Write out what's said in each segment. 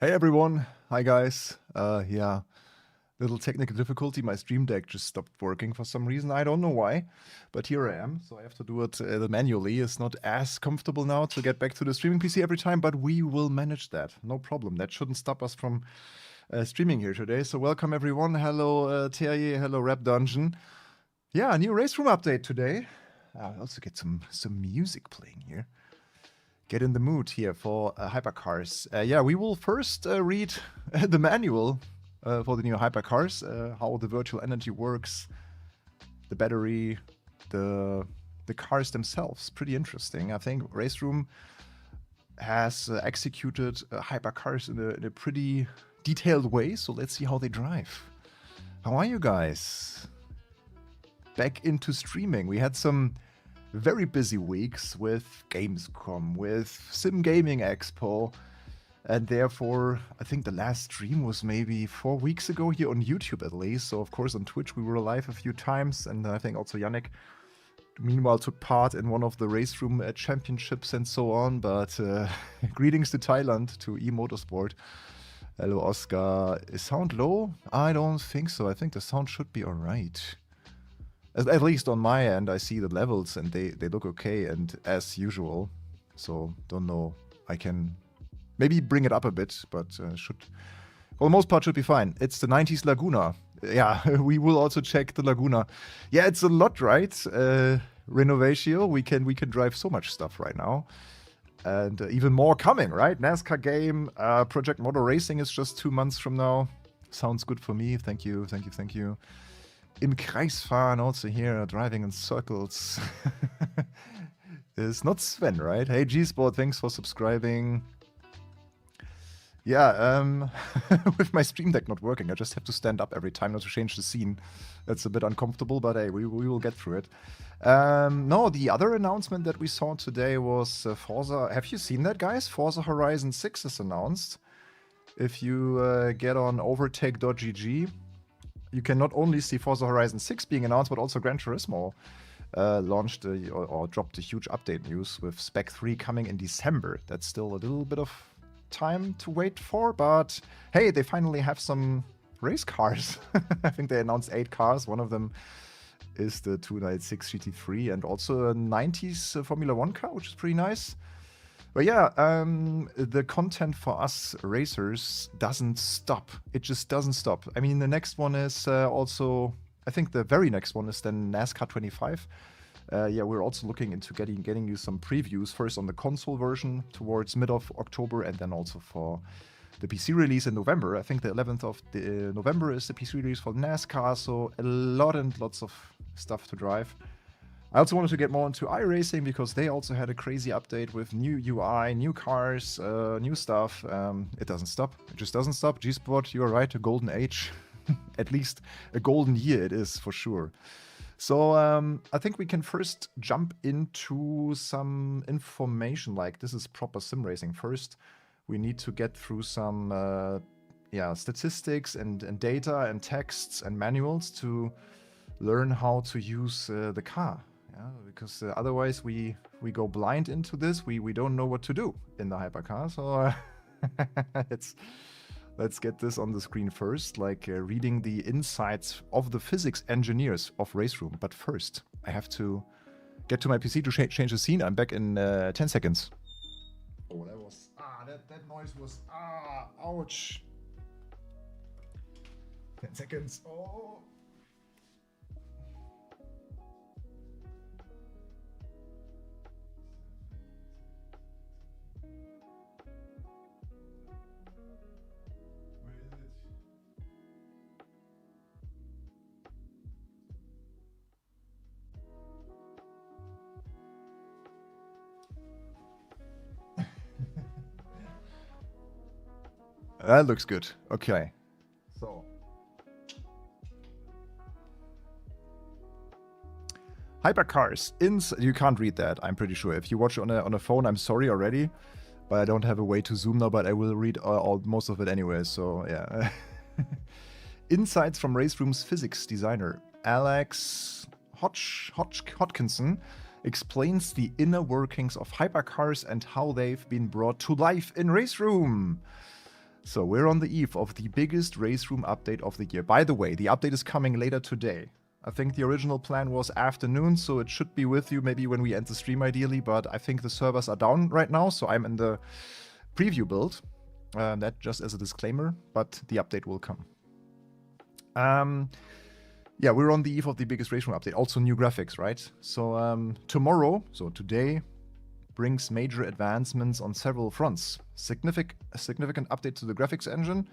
Hey everyone, hi guys. Yeah, little technical difficulty. My Stream Deck just stopped working for some reason. I don't know why, but here I am. So I have to do it manually. It's not as comfortable now to get back to the streaming PC every time, but we will manage that. No problem. That shouldn't stop us from streaming here today. So welcome everyone. Hello Terje. Hello Rap Dungeon. Yeah, new RaceRoom update today. I'll also get some music playing here. Get in the mood here for Hypercars. Yeah, we will first read the manual for the new Hypercars, how the virtual energy works, the battery, the cars themselves. Pretty interesting. I think RaceRoom has executed Hypercars in a pretty detailed way, so let's see how they drive. How are you guys? Back into streaming. We had some very busy weeks with Gamescom, with Sim Gaming Expo, and therefore I think the last stream was maybe 4 weeks ago here on YouTube at least. So of course on Twitch we were live a few times, and I think also Yannick meanwhile took part in one of the RaceRoom championships and so on. But greetings to Thailand, to eMotorsport. Hello Oscar. Is sound low? I don't think so. I think the sound should be alright. At least on my end, I see the levels and they look okay and as usual. So don't know. I can maybe bring it up a bit, but should, for the most part, should be fine. It's the 90s Laguna. Yeah, we will also check the Laguna. Yeah, it's a lot, right? Renovatio. We can drive so much stuff right now. And even more coming, right? NASCAR game, Project Motor Racing is just 2 months from now. Sounds good for me. Thank you, thank you, thank you. Im Kreis fahren, also here, driving in circles. It's not Sven, right? Hey, G-Sport, thanks for subscribing. Yeah, with my Stream Deck not working, I just have to stand up every time not to change the scene. That's a bit uncomfortable, but hey, we will get through it. No, the other announcement that we saw today was Forza. Have you seen that, guys? Forza Horizon 6 is announced. If you get on overtake.gg, you can not only see Forza Horizon 6 being announced, but also Gran Turismo launched or dropped a huge update news with Spec 3 coming in December. That's still a little bit of time to wait for, but hey, they finally have some race cars. I think they announced 8 cars. One of them is the 296 GT3 and also a 90s Formula 1 car, which is pretty nice. But yeah, the content for us racers doesn't stop. It just doesn't stop. I mean, the next one is also, I think the very next one is then NASCAR 25. Yeah, we're also looking into getting you some previews, first on the console version towards mid of October, and then also for the PC release in November. I think the 11th of November is the PC release for NASCAR, so a lot and lots of stuff to drive. I also wanted to get more into iRacing because they also had a crazy update with new UI, new cars, new stuff. It doesn't stop. It just doesn't stop. G-Sport, you're right, a golden age. At least a golden year it is for sure. So I think we can first jump into some information, like this is proper sim racing. First, we need to get through some statistics and data and texts and manuals to learn how to use the car. Yeah, because otherwise we go blind into this. We don't know what to do in the hypercar. So let's get this on the screen first, like reading the insights of the physics engineers of RaceRoom. But first, I have to get to my PC to change the scene. I'm back in 10 seconds. Oh, that was that noise was ouch. 10 seconds. Oh. That looks good. Okay. So. Hypercars. You can't read that, I'm pretty sure. If you watch on a phone, I'm sorry already. But I don't have a way to zoom now, but I will read most of it anyway, so yeah. Insights from RaceRoom's physics designer, Alex Hodgkinson, explains the inner workings of hypercars and how they've been brought to life in RaceRoom. So we're on the eve of the biggest RaceRoom update of the year. By the way, the update is coming later today. I think the original plan was afternoon, so it should be with you maybe when we end the stream ideally, but I think the servers are down right now, so I'm in the preview build. That just as a disclaimer, but the update will come. Yeah, we're on the eve of the biggest RaceRoom update. Also new graphics, right? So tomorrow, so today, brings major advancements on several fronts. A significant update to the graphics engine.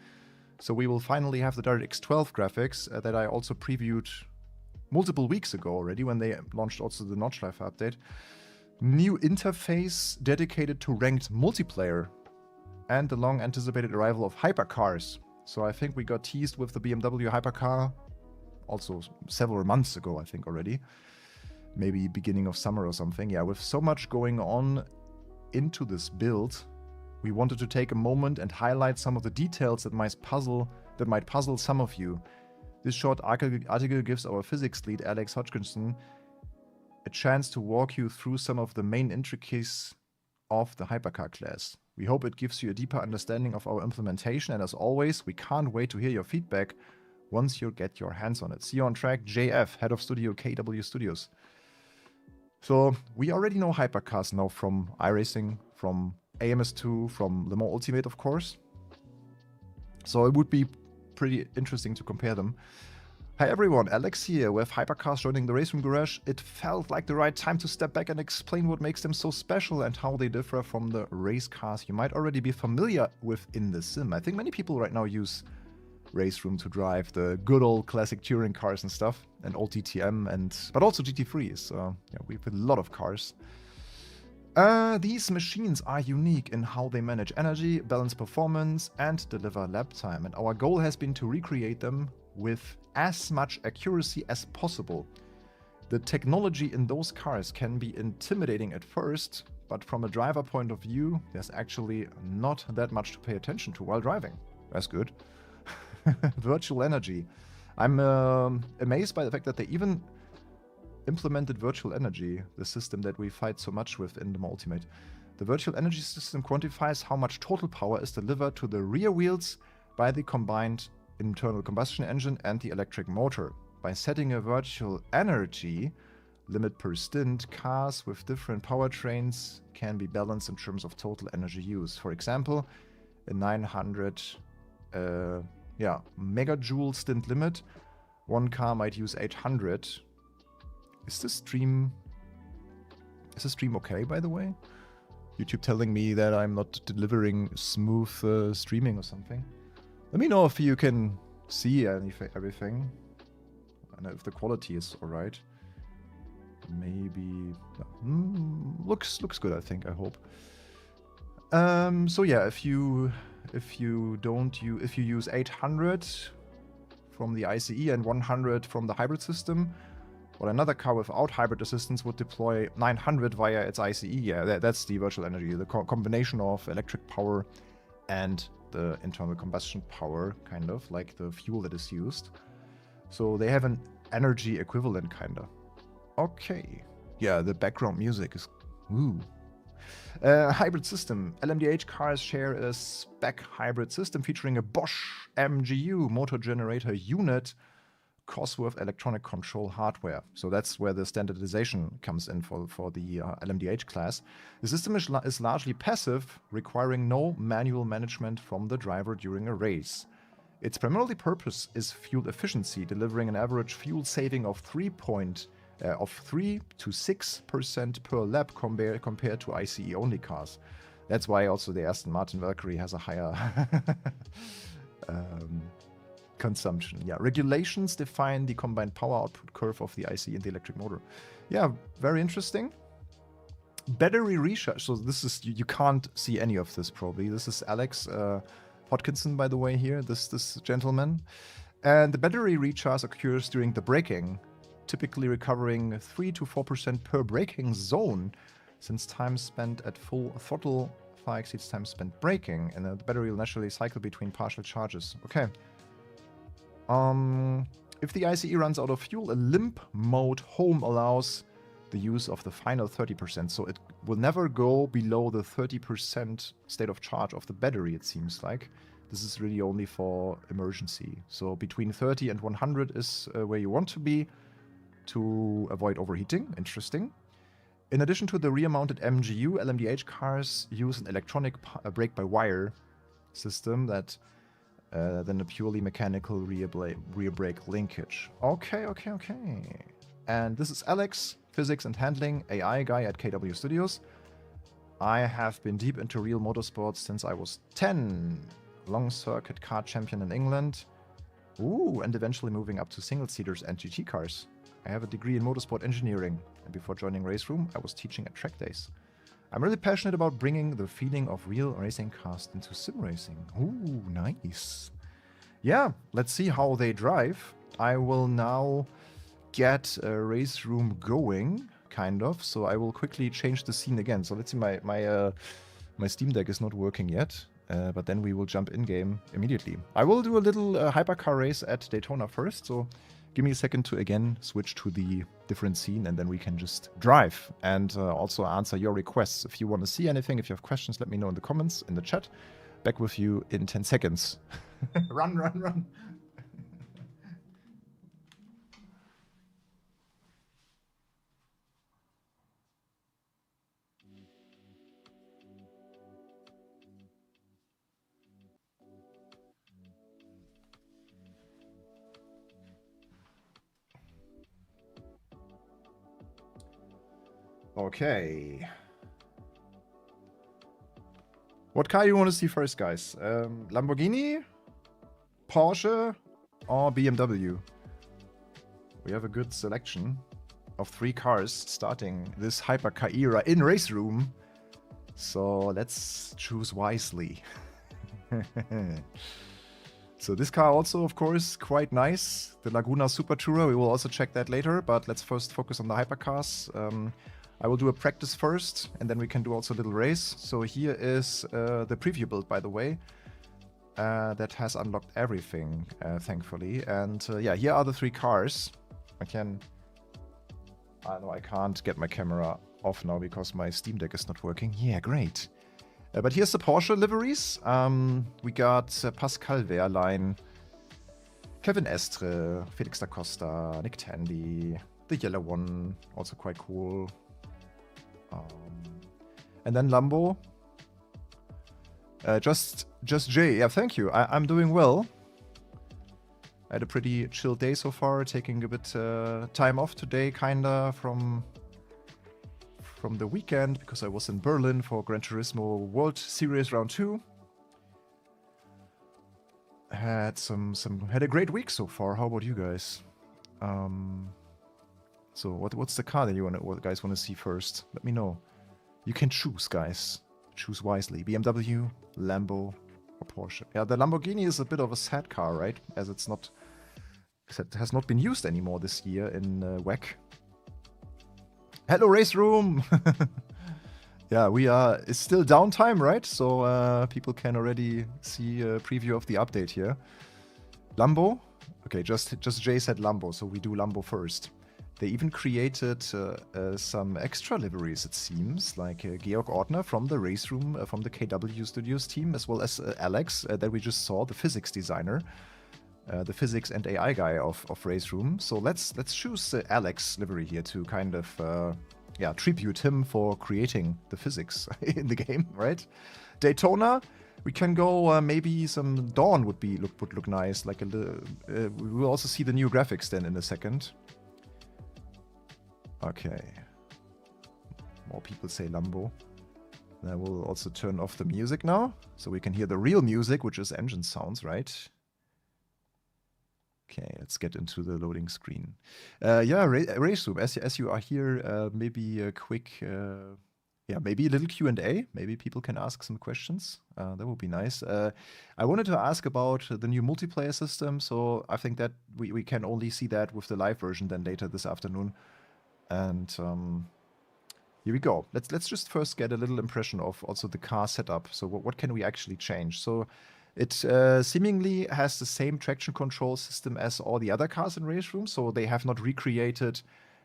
So we will finally have the DirectX 12 graphics that I also previewed multiple weeks ago already when they launched also the Notch Life update. New interface dedicated to ranked multiplayer and the long anticipated arrival of hypercars. So I think we got teased with the BMW hypercar also several months ago, I think already. Maybe beginning of summer or something. Yeah, with so much going on into this build, we wanted to take a moment and highlight some of the details that might puzzle some of you. This short article gives our physics lead, Alex Hodgkinson, a chance to walk you through some of the main intricacies of the hypercar class. We hope it gives you a deeper understanding of our implementation, and as always, we can't wait to hear your feedback once you get your hands on it. See you on track, JF, head of studio KW Studios. So we already know hypercars now from iRacing, from AMS2, from Le Mans Ultimate, of course. So it would be pretty interesting to compare them. Hi everyone, Alex here with Hypercars joining the RaceRoom Garage. It felt like the right time to step back and explain what makes them so special and how they differ from the race cars you might already be familiar with in the sim. I think many people right now use RaceRoom to drive the good old classic touring cars and stuff, and old DTM, but also GT3s. Yeah, we have a lot of cars. These machines are unique in how they manage energy, balance performance, and deliver lap time. And our goal has been to recreate them with as much accuracy as possible. The technology in those cars can be intimidating at first, but from a driver point of view, there's actually not that much to pay attention to while driving. That's good. Virtual energy. I'm amazed by the fact that they even implemented virtual energy, the system that we fight so much with in the Ultimate. The virtual energy system quantifies how much total power is delivered to the rear wheels by the combined internal combustion engine and the electric motor. By setting a virtual energy limit per stint, cars with different powertrains can be balanced in terms of total energy use. For example, a 900 megajoule stint limit, one car might use 800. Is this stream okay, by the way? YouTube telling me that I'm not delivering smooth streaming or something. Let me know if you can see everything and if the quality is alright. Maybe looks good, I think. I hope. So yeah, if you use 800 from the ICE and 100 from the hybrid system, well, another car without hybrid assistance would deploy 900 via its ICE. Yeah, that's the virtual energy, the combination of electric power and the internal combustion power, kind of like the fuel that is used. So they have an energy equivalent, kind of. Okay. Yeah, the background music is... Ooh. Hybrid system. LMDH cars share a spec hybrid system featuring a Bosch MGU motor generator unit, Cosworth electronic control hardware. So that's where the standardization comes in for the LMDH class. The system is largely passive, requiring no manual management from the driver during a race. Its primary purpose is fuel efficiency, delivering an average fuel saving of 3 to 6% per lap compared to ICE-only cars. That's why also the Aston Martin Valkyrie has a higher consumption. Yeah, regulations define the combined power output curve of the ICE and the electric motor. Yeah, very interesting. Battery recharge. So this is, you can't see any of this probably. This is Alex Hodgkinson, by the way, here, this gentleman. And the battery recharge occurs during the braking, typically recovering 3 to 4% per braking zone, since time spent at full throttle far exceeds time spent braking, and the battery will naturally cycle between partial charges. Okay. If the ICE runs out of fuel, a limp mode home allows the use of the final 30%. So it will never go below the 30% state of charge of the battery, it seems like. This is really only for emergency. So between 30 and 100 is where you want to be to avoid overheating. Interesting. In addition to the rear-mounted MGU, LMDH cars use an electronic brake-by-wire system that than a purely mechanical rear brake linkage. Okay. And this is Alex, physics and handling, AI guy at KW Studios. I have been deep into real motorsports since I was 10. Long circuit car champion in England. Ooh, and eventually moving up to single-seaters and GT cars. I have a degree in motorsport engineering, and before joining RaceRoom, I was teaching at track days. I'm really passionate about bringing the feeling of real racing cars into sim racing. Ooh, nice. Yeah, let's see how they drive. I will now get a RaceRoom going, kind of. So I will quickly change the scene again. So let's see, my Steam Deck is not working yet. But then we will jump in-game immediately. I will do a little hypercar race at Daytona first, so give me a second to again switch to the different scene, and then we can just drive and also answer your requests. If you want to see anything, if you have questions, let me know in the comments, in the chat. Back with you in 10 seconds. Run. Okay. What car you want to see first, guys? Lamborghini, Porsche, or BMW? We have a good selection of 3 cars starting this hypercar era in RaceRoom. So let's choose wisely. So this car also, of course, quite nice. The Laguna Super Tourer, we will also check that later, but let's first focus on the hypercars. I will do a practice first, and then we can do also a little race. So here is the preview build, by the way, that has unlocked everything, thankfully. And yeah, here are the 3 cars. No, I can't get my camera off now because my Steam Deck is not working. Yeah, great. But here's the Porsche liveries. We got Pascal Wehrlein, Kevin Estre, Felix da Costa, Nick Tandy, the yellow one, also quite cool. And then Lambo. Just Jay. Yeah, thank you. I'm doing well. I had a pretty chill day so far, taking a bit time off today, kinda from the weekend, because I was in Berlin for Gran Turismo World Series Round 2. Had a great week so far. How about you guys? So what's the car that you guys want to see first? Let me know. You can choose, guys. Choose wisely. BMW, Lambo, or Porsche. Yeah, the Lamborghini is a bit of a sad car, right? As it has not been used anymore this year in WEC. Hello, RaceRoom! Yeah, it's still downtime, right? So people can already see a preview of the update here. Lambo? Okay, just Jay said Lambo, so we do Lambo first. They even created some extra liveries, it seems, like Georg Ortner from the RaceRoom, from the KW Studios team, as well as Alex, that we just saw, the physics designer, the physics and AI guy of RaceRoom. So let's choose Alex livery here to kind of, tribute him for creating the physics in the game, right? Daytona, we can go maybe some Dawn would look nice, like we will also see the new graphics then in a second. Okay. More people say Lambo. And I will also turn off the music now, so we can hear the real music, which is engine sounds, right? Okay, let's get into the loading screen. RaceRoom, as you are here, maybe a quick, maybe a little Q&A. Maybe people can ask some questions. That would be nice. I wanted to ask about the new multiplayer system, so I think that we can only see that with the live version then later this afternoon. And here we go. Let's just first get a little impression of also the car setup. So what can we actually change? So it seemingly has the same traction control system as all the other cars in RaceRoom. So they have not recreated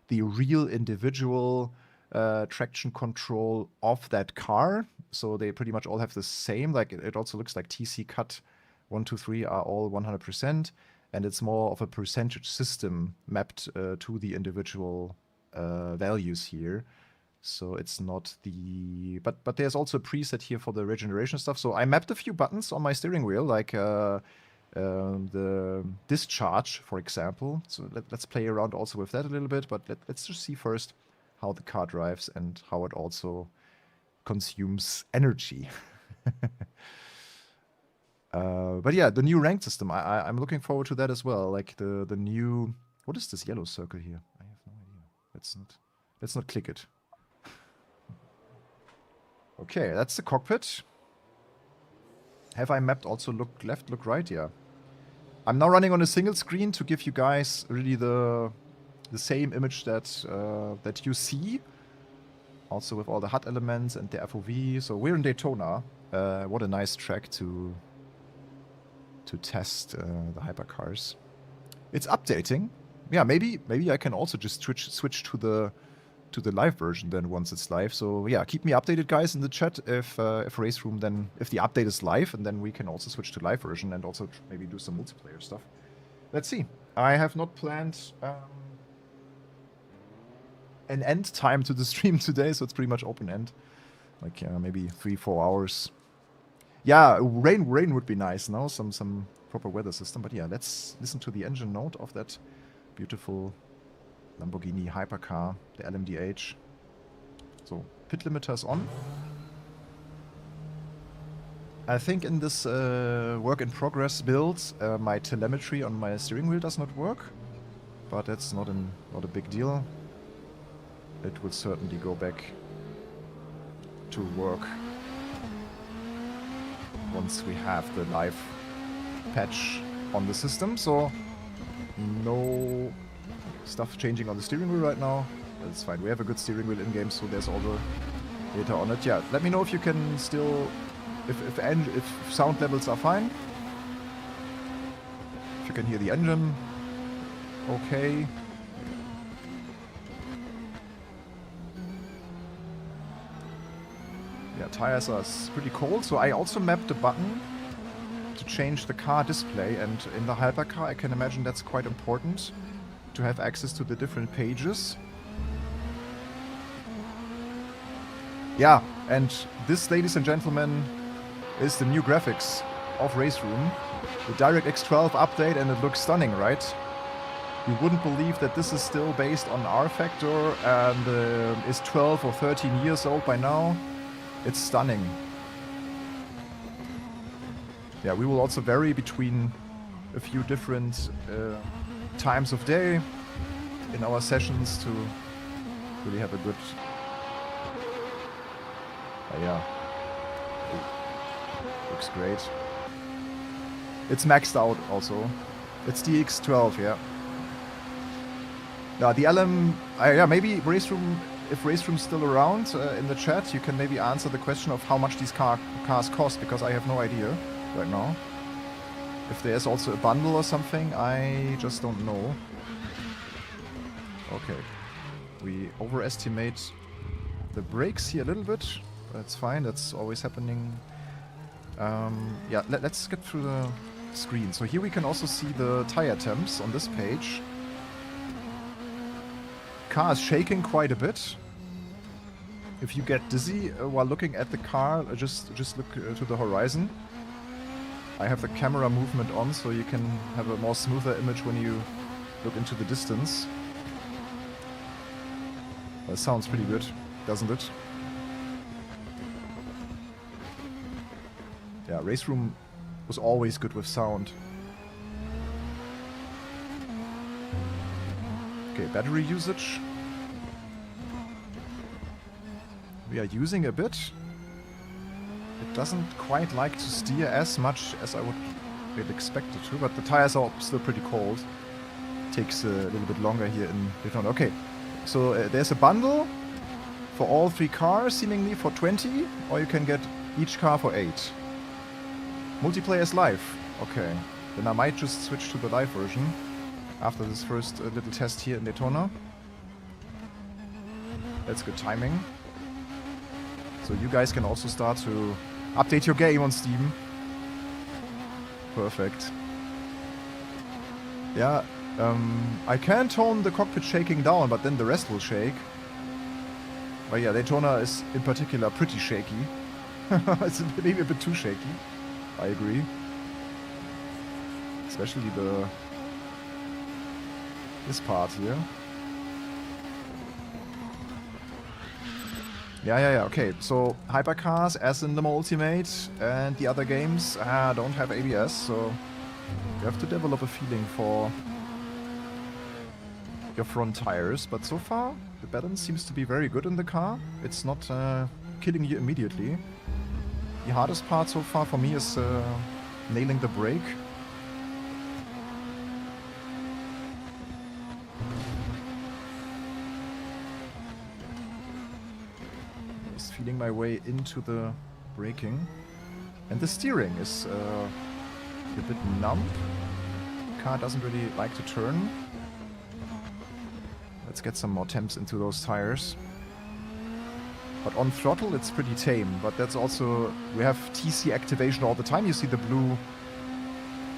the real individual traction control of that car. So they pretty much all have the same. Like it also looks like TC cut 1, 2, 3 are all 100%, and it's more of a percentage system mapped to the individual values here. So it's not the... But there's also a preset here for the regeneration stuff. So I mapped a few buttons on my steering wheel, like the discharge, for example. So let's play around also with that a little bit, but let's just see first how the car drives and how it also consumes energy. But yeah, the new ranked system, I'm looking forward to that as well. Like the new... What is this yellow circle here? I have no idea. Let's not click it. Okay, that's the cockpit. Have I mapped also look left, look right? Yeah. I'm now running on a single screen to give you guys really the same image that you see. Also with all the HUD elements and the FOV. So we're in Daytona. What a nice track to test the hypercars. It's updating. Yeah, maybe I can also just switch to the live version then once it's live. So yeah, keep me updated, guys, in the chat if RaceRoom then, if the update is live, and then we can also switch to live version and also maybe do some multiplayer stuff. Let's see. I have not planned an end time to the stream today, so it's pretty much open end. Like maybe 3-4 hours. Yeah, rain would be nice now, some proper weather system. But yeah, let's listen to the engine note of that beautiful Lamborghini hypercar, the LMDH. So, pit limiter's on. I think in this work in progress build, my telemetry on my steering wheel does not work, but that's not a big deal. It will certainly go back to work once we have the live patch on the system. So, no stuff changing on the steering wheel right now. That's fine. We have a good steering wheel in game, so there's all the data on it. Yeah, let me know if you can still, if sound levels are fine. If you can hear the engine. Okay. Yeah, tires are pretty cold. So I also mapped the button to change the car display, and in the hypercar I can imagine that's quite important to have access to the different pages. Yeah, and this, ladies and gentlemen, is the new graphics of RaceRoom. The DirectX 12 update, and it looks stunning, right? You wouldn't believe that this is still based on R Factor and is 12 or 13 years old by now. It's stunning. Yeah, we will also vary between a few different times of day in our sessions to really have a good... yeah. Looks great. It's maxed out also. It's DX12, yeah. Yeah, the LM... yeah, maybe RaceRoom... If RaceRoom's still around in the chat, you can maybe answer the question of how much these cars cost, because I have no idea right now. If there's also a bundle or something, I just don't know. Okay. We overestimate the brakes here a little bit. That's fine, that's always happening. Yeah, let's get through the screen. So here we can also see the tire temps on this page. Car is shaking quite a bit. If you get dizzy while looking at the car, just look to the horizon. I have the camera movement on, so you can have a more smoother image when you look into the distance. That sounds pretty good, doesn't it? Yeah, RaceRoom was always good with sound. Okay, battery usage. We are using a bit. It doesn't quite like to steer as much as I would expect it to, but the tires are still pretty cold. Takes a little bit longer here in Daytona. Okay, so there's a bundle for all 3 cars, seemingly for 20, or you can get each car for 8. Multiplayer is live. Okay, then I might just switch to the live version after this first little test here in Daytona. That's good timing. So you guys can also start to update your game on Steam. Perfect. Yeah, I can tone the cockpit shaking down, but then the rest will shake. But yeah, Daytona is in particular pretty shaky. It's maybe a bit too shaky. I agree. Especially this part here. Yeah, okay. So, Hypercars, as in the Ultimate, and the other games don't have ABS, so you have to develop a feeling for your front tires. But so far, the balance seems to be very good in the car. It's not killing you immediately. The hardest part so far for me is nailing the brake. Just feeling my way into the braking. And the steering is a bit numb. The car doesn't really like to turn. Let's get some more temps into those tires. But on throttle, it's pretty tame. But that's also... we have TC activation all the time. You see the blue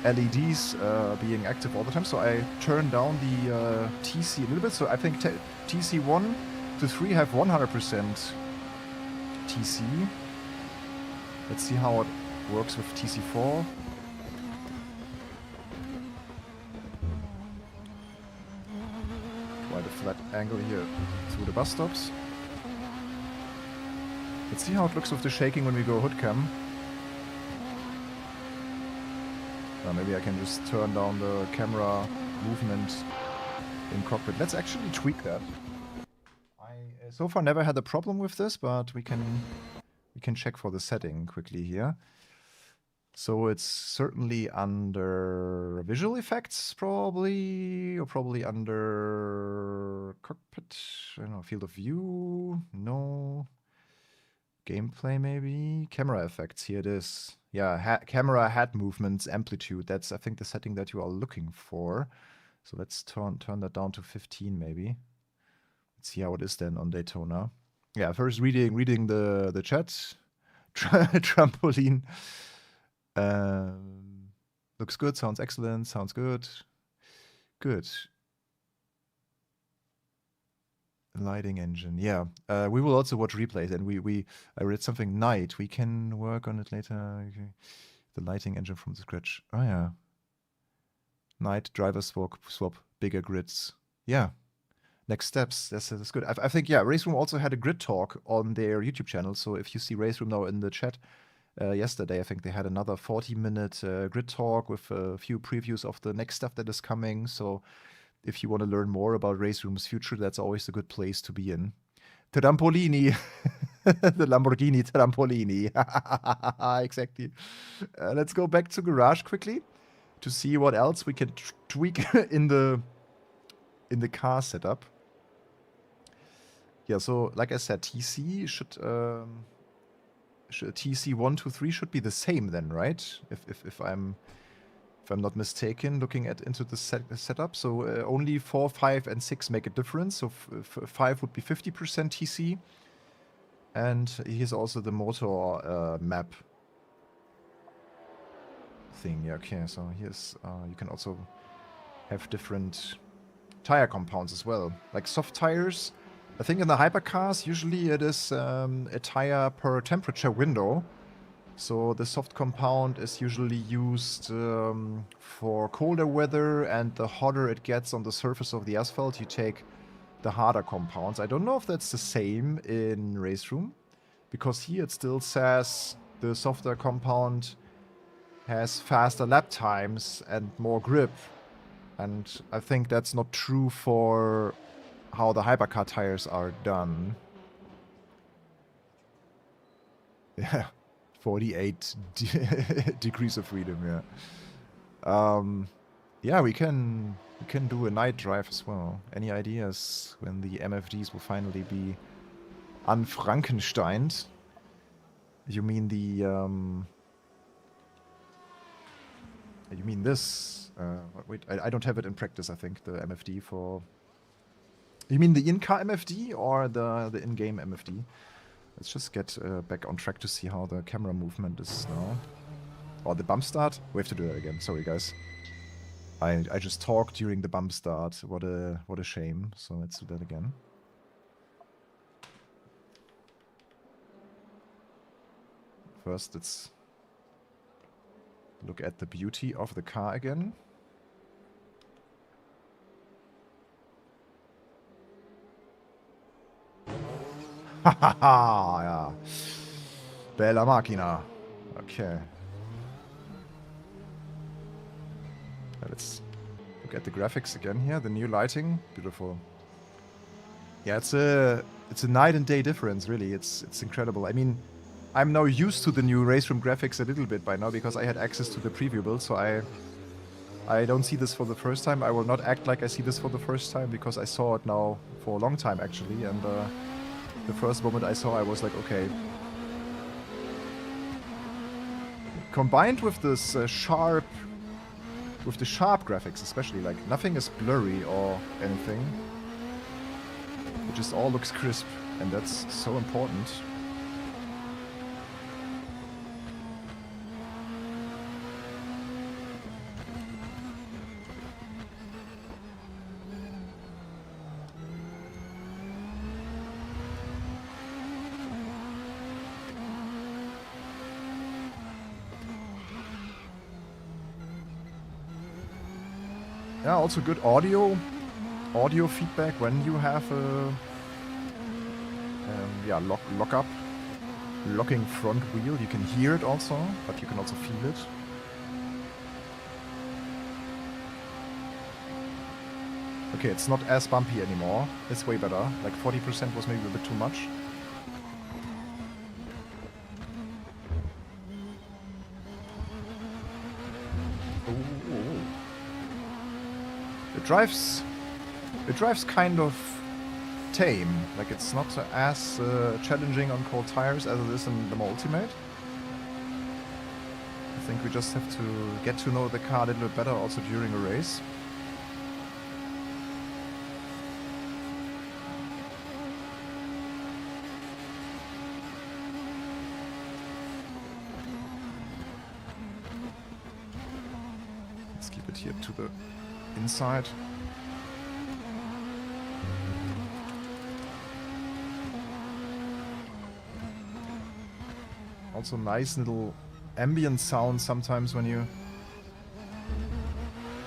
LEDs being active all the time. So I turn down the TC a little bit. So I think TC 1 to 3 have 100% TC. Let's see how it works with TC 4. Quite a flat angle here through the bus stops. Let's see how it looks with the shaking when we go hood cam. Maybe I can just turn down the camera movement in cockpit. Let's actually tweak that. I so far never had a problem with this, but we can check for the setting quickly here. So it's certainly under visual effects, probably, or probably under cockpit. I don't know, field of view. No. Gameplay maybe? Camera effects, here it is. Yeah, camera head movements, amplitude. That's, I think, the setting that you are looking for. So let's turn that down to 15 maybe. Let's see how it is then on Daytona. Yeah, first reading the chat. Trampoline. Looks good, sounds excellent, sounds good. Good. Lighting engine, yeah. We will also watch replays, and I read something night. We can work on it later. Okay. The lighting engine from the scratch. Oh yeah. Night driver swap bigger grids. Yeah. Next steps. That's good. I think yeah. RaceRoom also had a grid talk on their YouTube channel. So if you see RaceRoom now in the chat, yesterday I think they had another 40-minute grid talk with a few previews of the next stuff that is coming. So if you want to learn more about RaceRoom's future, that's always a good place to be in. Trampolini. The Lamborghini Trampolini. Exactly. Let's go back to garage quickly to see what else we can tweak in the car setup. Yeah, so like I said, TC should TC 1 to 3 should be the same then, right? If I'm not mistaken, looking into the setup. So only 4, 5, and 6 make a difference. So 5 would be 50% TC. And here's also the motor map thing. Yeah, okay, so here's... you can also have different tire compounds as well. Like soft tires. I think in the hypercars, usually it is a tire per temperature window. So the soft compound is usually used for colder weather, and the hotter it gets on the surface of the asphalt, you take the harder compounds. I don't know if that's the same in RaceRoom, because here it still says the softer compound has faster lap times and more grip. And I think that's not true for how the hypercar tires are done. Yeah. 48 degrees of freedom, yeah. Yeah, we can do a night drive as well. Any ideas when the MFDs will finally be unfrankensteined? You mean the you mean this? Wait, I don't have it in practice. I think the MFD for. You mean the in-car MFD or the in-game MFD? Let's just get back on track to see how the camera movement is now. Or the bump start? We have to do that again. Sorry, guys. I just talked during the bump start. What a shame. So let's do that again. First, let's look at the beauty of the car again. Hahaha, yeah. Bella macchina. Okay. Let's look at the graphics again here. The new lighting, beautiful. Yeah, it's a night and day difference, really. It's incredible. I mean, I'm now used to the new RaceRoom graphics a little bit by now because I had access to the preview build, so I don't see this for the first time. I will not act like I see this for the first time because I saw it now for a long time actually, and the first moment I saw, I was like, okay. Combined with this sharp graphics, especially, like nothing is blurry or anything. It just all looks crisp, and that's so important. Yeah, also good audio feedback when you have a yeah, locking front wheel. You can hear it also, but you can also feel it. Okay, it's not as bumpy anymore. It's way better. Like 40% was maybe a bit too much. It drives kind of tame. Like it's not as challenging on cold tires as it is in the Ultimate. I think we just have to get to know the car a little bit better also during a race. Let's keep it here to the inside. Also nice little ambient sound sometimes when you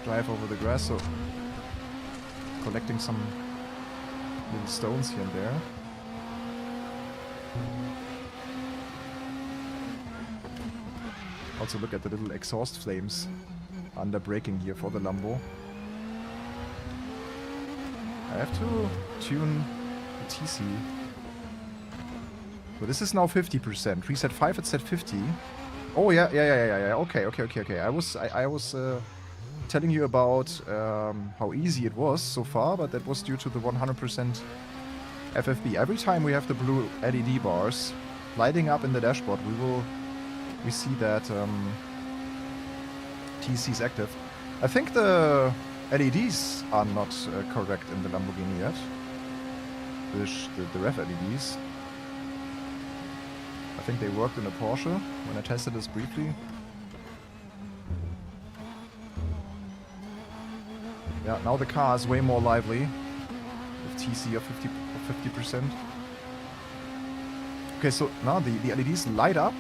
drive over the grass, so collecting some little stones here and there. Also look at the little exhaust flames under braking here for the Lambo. I have to tune the TC. So this is now 50%. Reset 5, it's at 50. Oh yeah. Okay. I was telling you about how easy it was so far, but that was due to the 100% FFB. Every time we have the blue LED bars lighting up in the dashboard, we see that TC is active. I think the LEDs are not correct in the Lamborghini yet. The rev LEDs. I think they worked in a Porsche when I tested this briefly. Yeah, now the car is way more lively with TC of 50%. Okay, so now the LEDs light up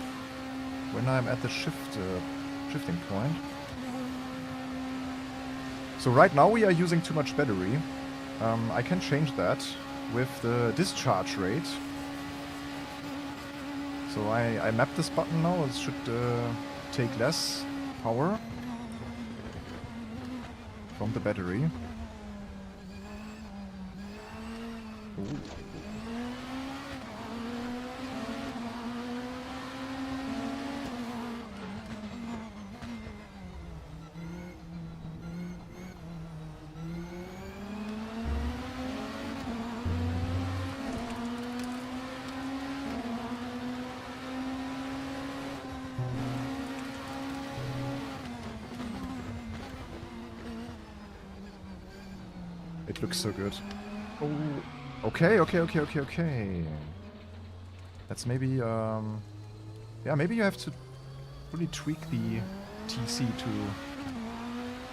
when I'm at the shifting point. So right now we are using too much battery. I can change that with the discharge rate. So I map this button now. It should take less power from the battery. Ooh. It looks so good. Oh, okay. That's maybe, yeah, maybe you have to really tweak the TC to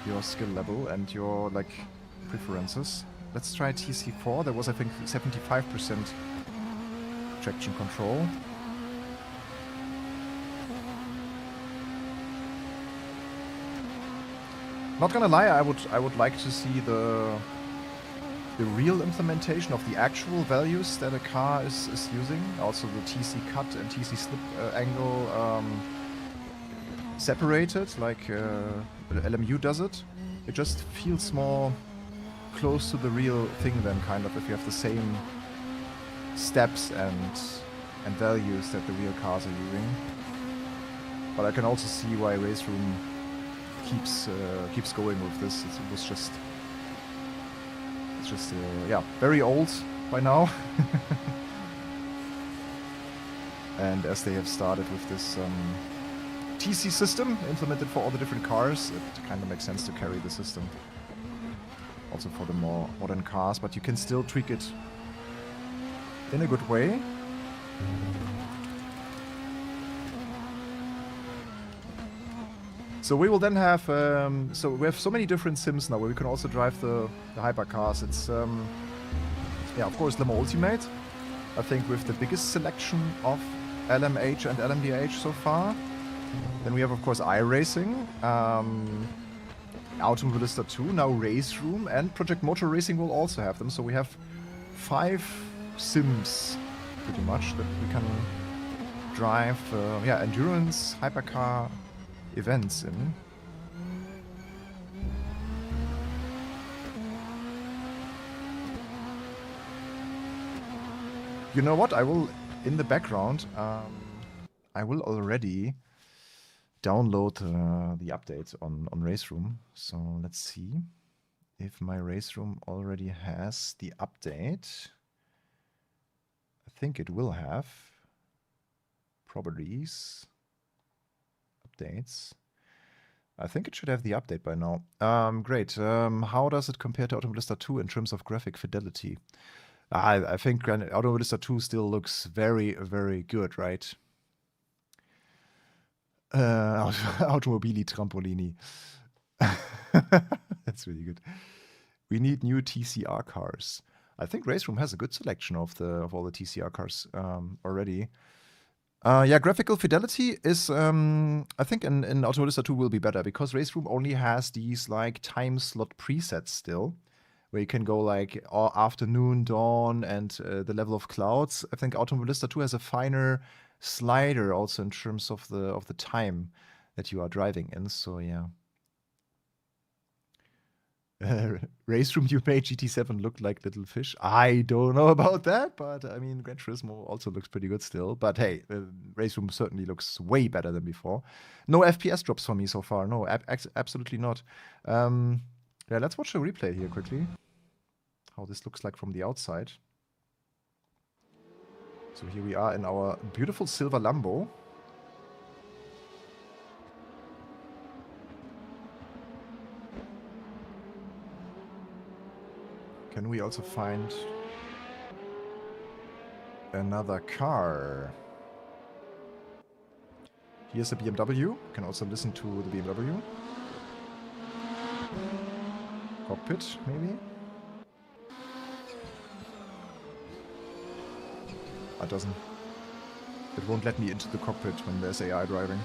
your skill level and your like preferences. Let's try TC4. There was, I think, 75% traction control. Not gonna lie, I would like to see the real implementation of the actual values that a car is using. Also the TC cut and TC slip angle separated, like LMU does it. It just feels more close to the real thing then, kind of, if you have the same steps and values that the real cars are using. But I can also see why RaceRoom keeps going with this. It's just yeah, very old by now. And as they have started with this TC system implemented for all the different cars, it kind of makes sense to carry the system also for the more modern cars, but you can still tweak it in a good way. So we will then have, so we have so many different sims now where we can also drive the hypercars. It's, yeah, of course, Limo Ultimate. I think with the biggest selection of LMH and LMDH so far. Then we have, of course, iRacing, Automobilista 2, now RaceRoom, and Project Motor Racing will also have them. So we have 5 sims, pretty much, that we can drive, yeah, endurance, hypercar events in. You know what? I will, in the background, I will already download the updates on RaceRoom. So let's see if my RaceRoom already has the update. I think it will have. Properties. Updates. I think it should have the update by now. Great. How does it compare to Automobilista 2 in terms of graphic fidelity? I think Automobilista 2 still looks very, very good, right? Automobili Trampolini. That's really good. We need new TCR cars. I think RaceRoom has a good selection of all the TCR cars already. Yeah, graphical fidelity is, I think in Automobilista 2 will be better because RaceRoom only has these like time slot presets still, where you can go like afternoon, dawn, and the level of clouds. I think Automobilista 2 has a finer slider also in terms of the time that you are driving in. So yeah. RaceRoom, you made GT7 look like little fish. I don't know about that, but I mean, Gran Turismo also looks pretty good still. But hey, RaceRoom certainly looks way better than before. No FPS drops for me so far. No, absolutely not. Yeah, let's watch a replay here quickly. How this looks like from the outside. So here we are in our beautiful silver Lambo. Can we also find another car? Here's a BMW. You can also listen to the BMW. Cockpit, maybe? It doesn't. It won't let me into the cockpit when there's AI driving.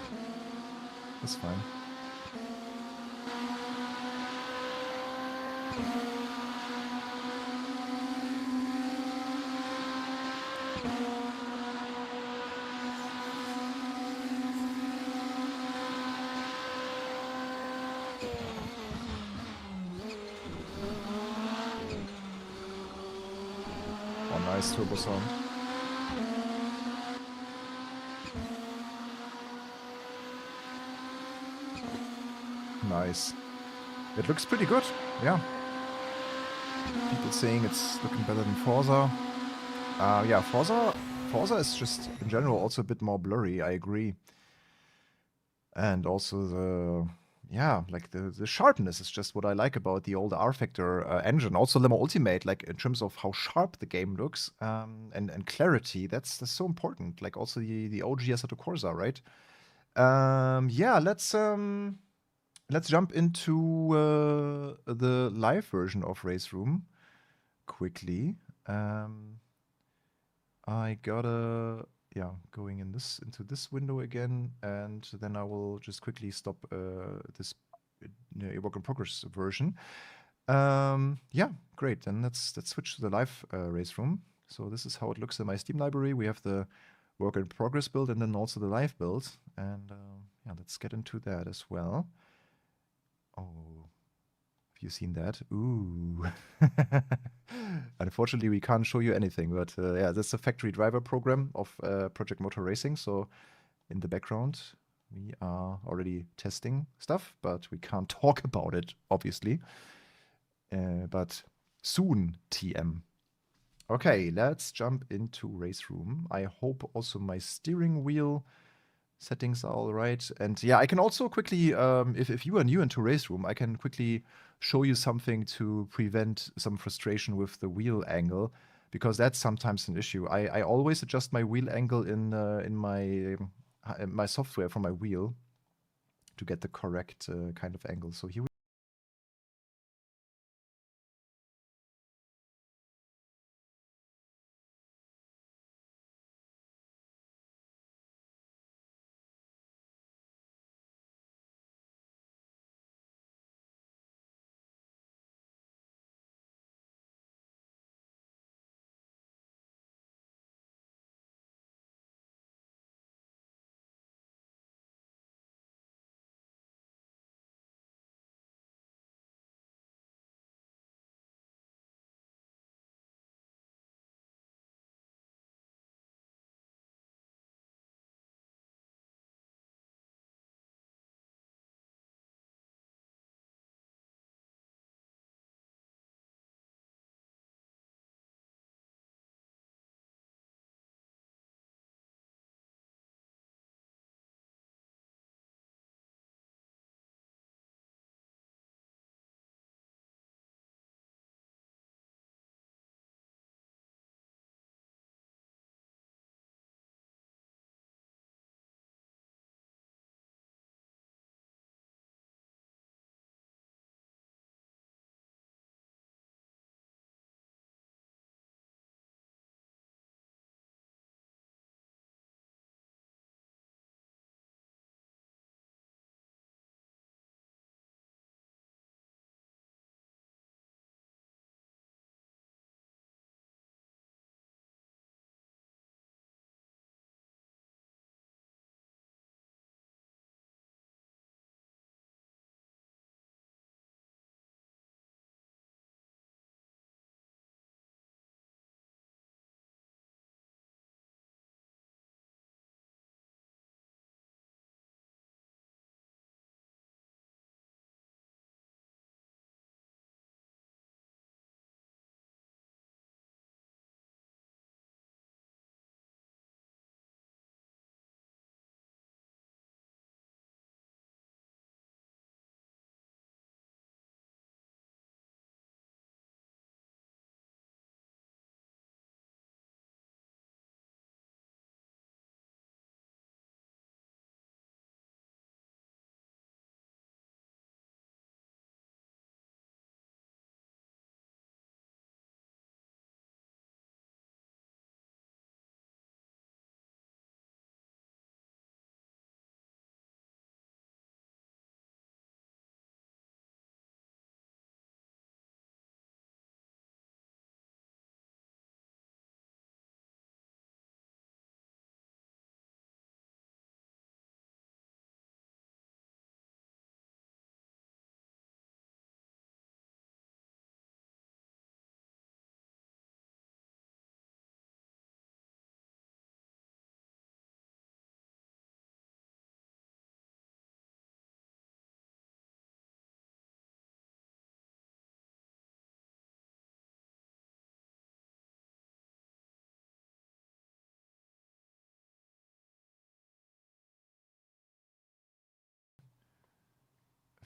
That's fine. Oh, nice turbo sound. Nice. It looks pretty good, yeah. People saying it's looking better than Forza. Yeah, Forza is just, in general, also a bit more blurry, I agree. And also the, yeah, like the sharpness is just what I like about the old R-Factor engine. Also Limo Ultimate, like in terms of how sharp the game looks and clarity, that's so important. Like also the OG Assetto Corsa, right? Yeah, let's jump into the live version of RaceRoom quickly. I gotta going into this window again, and then I will just quickly stop this work in progress version. Yeah, great. Then let's switch to the live RaceRoom. So this is how it looks in my Steam library. We have the work in progress build and then also the live build. And yeah, let's get into that as well. Oh, have you seen that? Ooh. Unfortunately, we can't show you anything, but yeah, that's a factory driver program of Project Motor Racing. So in the background, we are already testing stuff, but we can't talk about it, obviously. But soon, TM. Okay, let's jump into RaceRoom. I hope also my steering wheel settings are all right. And yeah, I can also quickly, if you are new into RaceRoom, I can quickly show you something to prevent some frustration with the wheel angle, because that's sometimes an issue. I always adjust my wheel angle in my software for my wheel to get the correct kind of angle. So here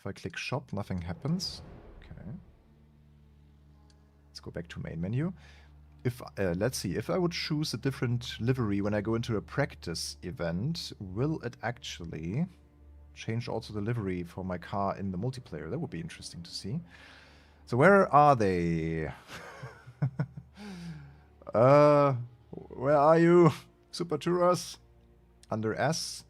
if I click shop, nothing happens. Okay. Let's go back to main menu. if let's see, if I would choose a different livery when I go into a practice event, will it actually change also the livery for my car in the multiplayer? That would be interesting to see. So where are they? Where are you? Super Touras? Under S?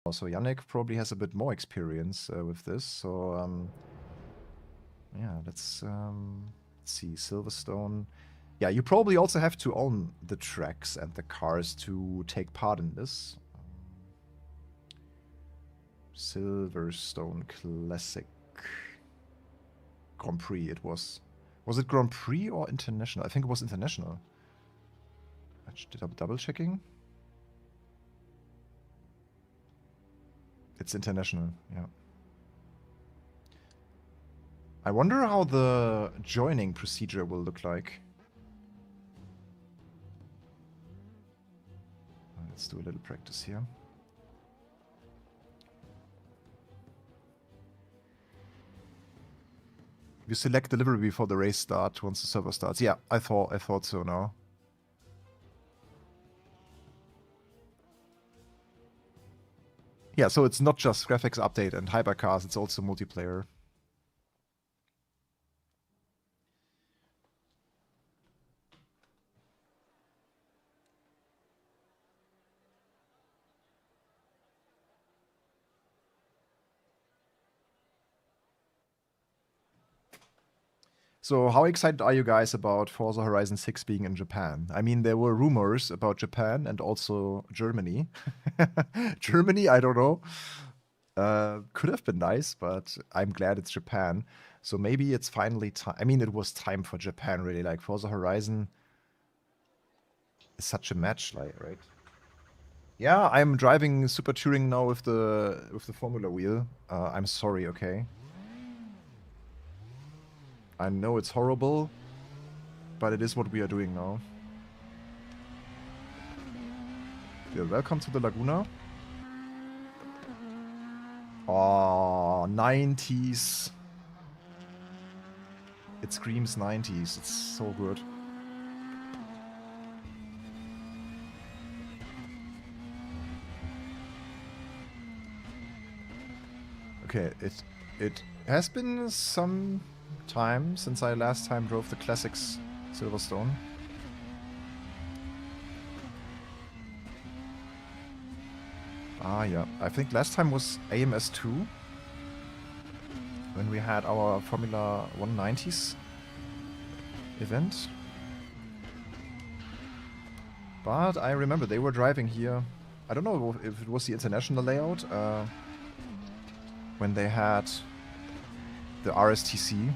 Also, Yannick probably has a bit more experience with this. So, yeah, let's see. Silverstone. Yeah, you probably also have to own the tracks and the cars to take part in this. Silverstone Classic Grand Prix. It was. Was it Grand Prix or International? I think it was International. Did I double checking? It's International, yeah. I wonder how the joining procedure will look like. Let's do a little practice here. You select delivery before the race starts once the server starts. Yeah, I thought so now. Yeah, so it's not just graphics update and hypercars, it's also multiplayer. So how excited are you guys about Forza Horizon 6 being in Japan? I mean, there were rumors about Japan and also Germany. Germany, I don't know. Could have been nice, but I'm glad it's Japan. So maybe it's finally time. I mean, it was time for Japan, really. Like Forza Horizon is such a match, like, right? Yeah, I'm driving Super Touring now with the Formula wheel. I'm sorry, okay? I know it's horrible, but it is what we are doing now. Yeah, welcome to the Laguna. Oh, 90s. It screams 90s. It's so good. Okay, it has been some time since I last time drove the classics Silverstone. Ah, yeah. I think last time was AMS2 when we had our Formula 190s event. But I remember they were driving here. I don't know if it was the international layout when they had the RSTC.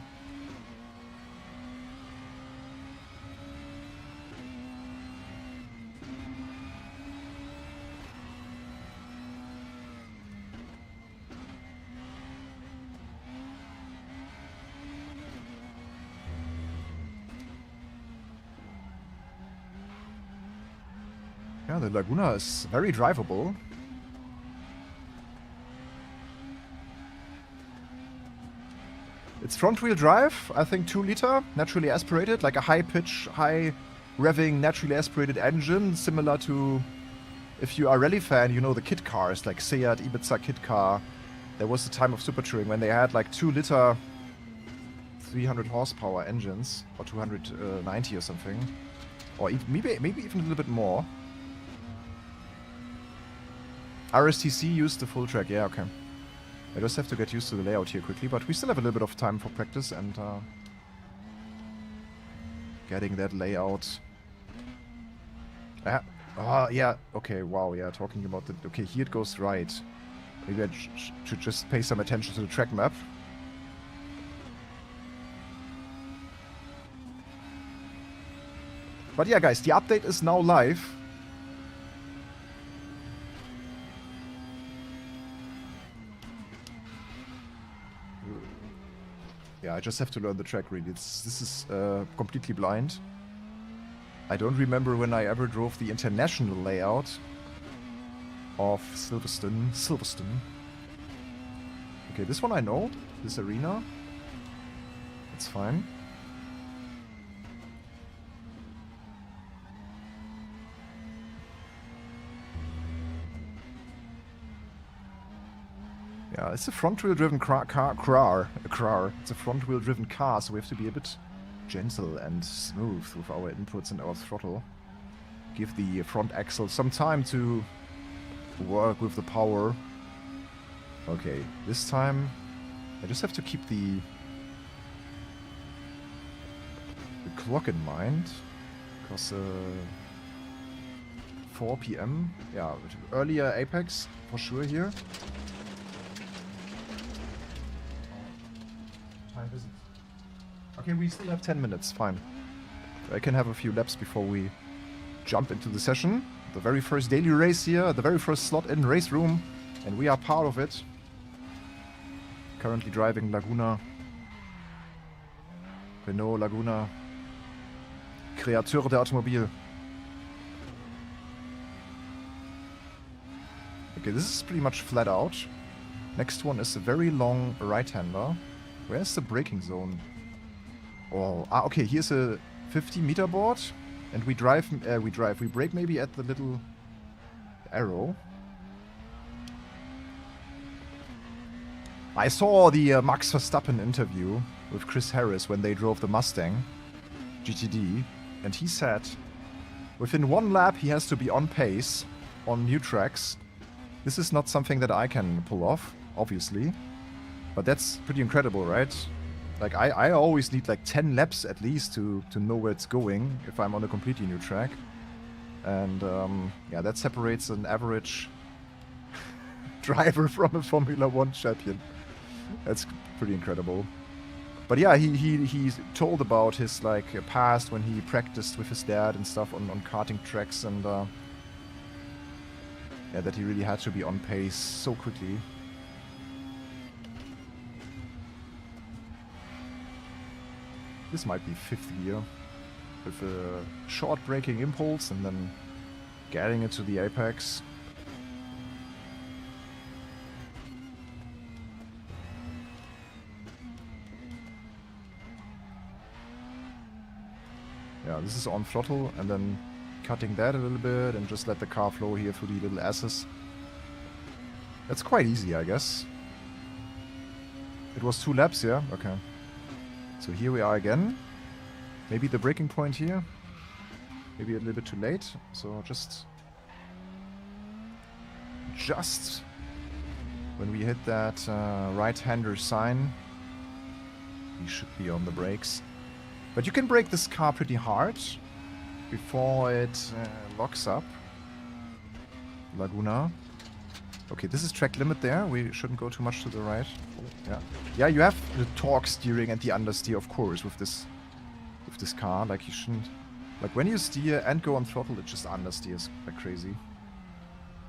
Yeah, the Laguna is very drivable. It's front-wheel drive, I think 2 liter, naturally aspirated, like a high-pitch, high-revving, naturally aspirated engine, similar to, if you are a rally fan, you know the kit cars, like Seat, Ibiza kit car. There was the time of Super Touring when they had like 2 liter, 300 horsepower engines, or 290 or something. Or maybe even a little bit more. RSTC used the full track, yeah, okay. I just have to get used to the layout here quickly, but we still have a little bit of time for practice and getting that layout. Yeah, okay, wow, yeah, talking about the... Okay, here it goes right. Maybe I should just pay some attention to the track map. But yeah, guys, the update is now live. Yeah, I just have to learn the track really. This is completely blind. I don't remember when I ever drove the international layout of Silverstone. Okay, this one I know. This arena. It's fine. Yeah, it's a front-wheel driven car. It's a front-wheel driven car, so we have to be a bit gentle and smooth with our inputs and our throttle. Give the front axle some time to work with the power. Okay, this time I just have to keep the clock in mind, because 4 PM, yeah, earlier apex for sure here. Okay, we still have 10 minutes, fine. I can have a few laps before we jump into the session. The very first daily race here, the very first slot in RaceRoom, and we are part of it. Currently driving Laguna. Renault Laguna. Créateur de Automobil. Okay, this is pretty much flat out. Next one is a very long right-hander. Where's the braking zone? Oh, okay, here's a 50-meter board, and we brake maybe at the little arrow. I saw the Max Verstappen interview with Chris Harris when they drove the Mustang GTD, and he said within 1 lap he has to be on pace on new tracks. This is not something that I can pull off, obviously. But that's pretty incredible, right? Like, I always need like 10 laps at least to know where it's going if I'm on a completely new track. And yeah, that separates an average driver from a Formula 1 champion. That's pretty incredible. But yeah, he told about his like past when he practiced with his dad and stuff on karting tracks, and yeah, that he really had to be on pace so quickly. This might be 5th gear with a short braking impulse and then getting it to the apex. Yeah, this is on throttle and then cutting that a little bit and just let the car flow here through the little S's. That's quite easy, I guess. It was 2 laps, yeah? Okay. So here we are again. Maybe the braking point here. Maybe a little bit too late. So just when we hit that right-hander sign, we should be on the brakes. But you can brake this car pretty hard before it locks up. Laguna. Okay, this is track limit there. We shouldn't go too much to the right. Yeah, yeah. You have the torque steering and the understeer, of course, with this car. Like you shouldn't. Like when you steer and go on throttle, it just understeers like crazy.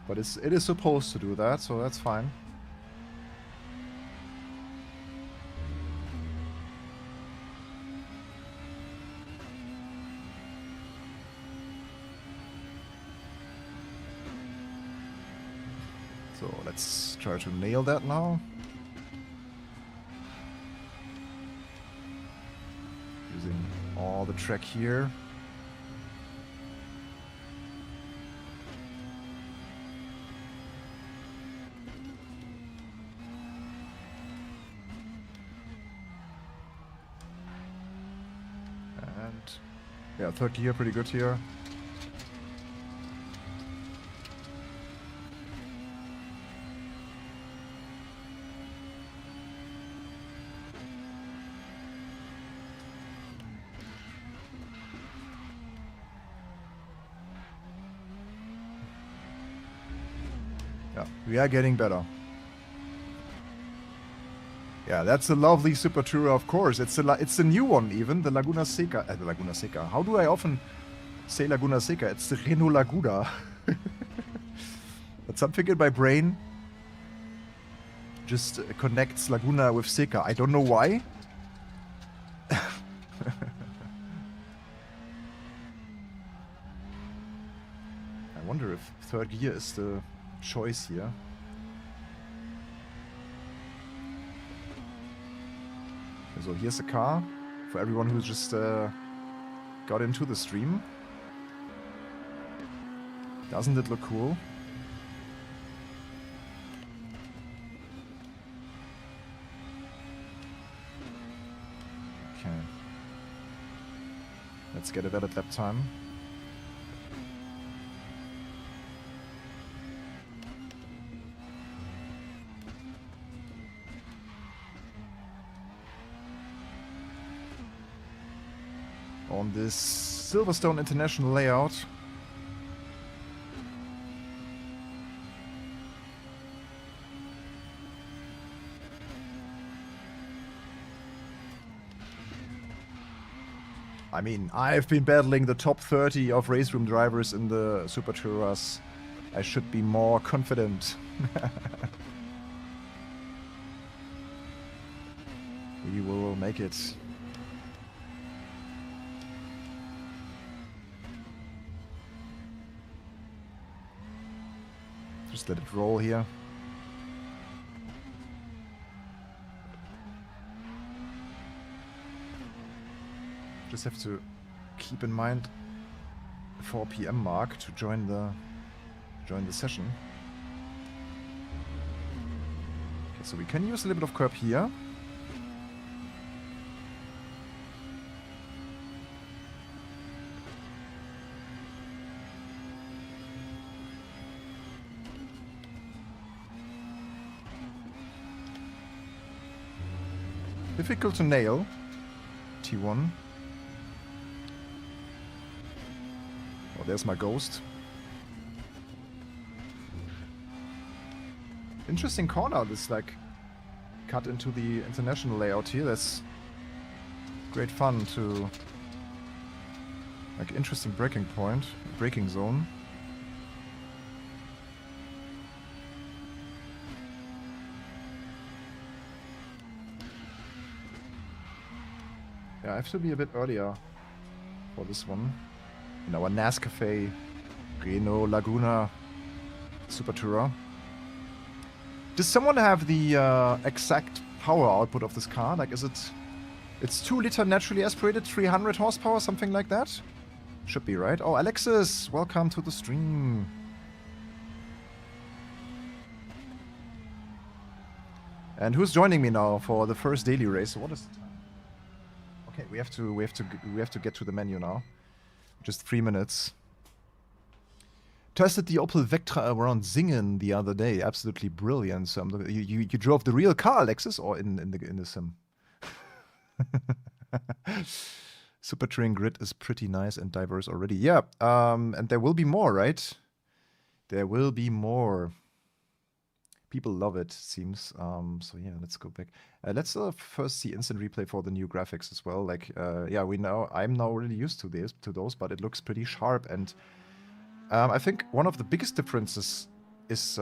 But it is supposed to do that, so that's fine. So let's try to nail that now. Using all the track here. And yeah, 3rd gear, pretty good here. Yeah, we are getting better. Yeah, that's a lovely Super Tourer, of course. It's a new one even, the Laguna Seca. The Laguna Seca. How do I often say Laguna Seca? It's the Renault Laguna. But something in my brain just connects Laguna with Seca. I don't know why. I wonder if 3rd gear is the choice here. So here's a car for everyone who just got into the stream. Doesn't it look cool? Okay. Let's get a valid lap time. On this Silverstone International layout. I mean, I've been battling the top 30 of RaceRoom drivers in the Super Tourers. I should be more confident. We will make it. Just let it roll here. Just have to keep in mind the 4 PM mark to join the session. Okay, so we can use a little bit of curb here. Difficult to nail. T1. Oh, there's my ghost. Interesting corner, this like cut into the international layout here. That's great fun to... Like, interesting braking point, braking zone. Yeah, I have to be a bit earlier for this one. In our Nescafe Renault Laguna Super Tourer. Does someone have the exact power output of this car? Like, is it... It's 2-liter naturally aspirated, 300 horsepower, something like that? Should be, right? Oh, Alexis, welcome to the stream. And who's joining me now for the first daily race? What is the time? Okay, we have to get to the menu now. Just 3 minutes. Tested the Opel Vectra around Singen the other day. Absolutely brilliant. So you drove the real car, Alexis, or in the sim? Super Touring Grid is pretty nice and diverse already. Yeah, and there will be more, right? There will be more. People love it, seems. So yeah, let's go back. Let's first see instant replay for the new graphics as well. Like, yeah, I'm now really used to those, but it looks pretty sharp. And I think one of the biggest differences is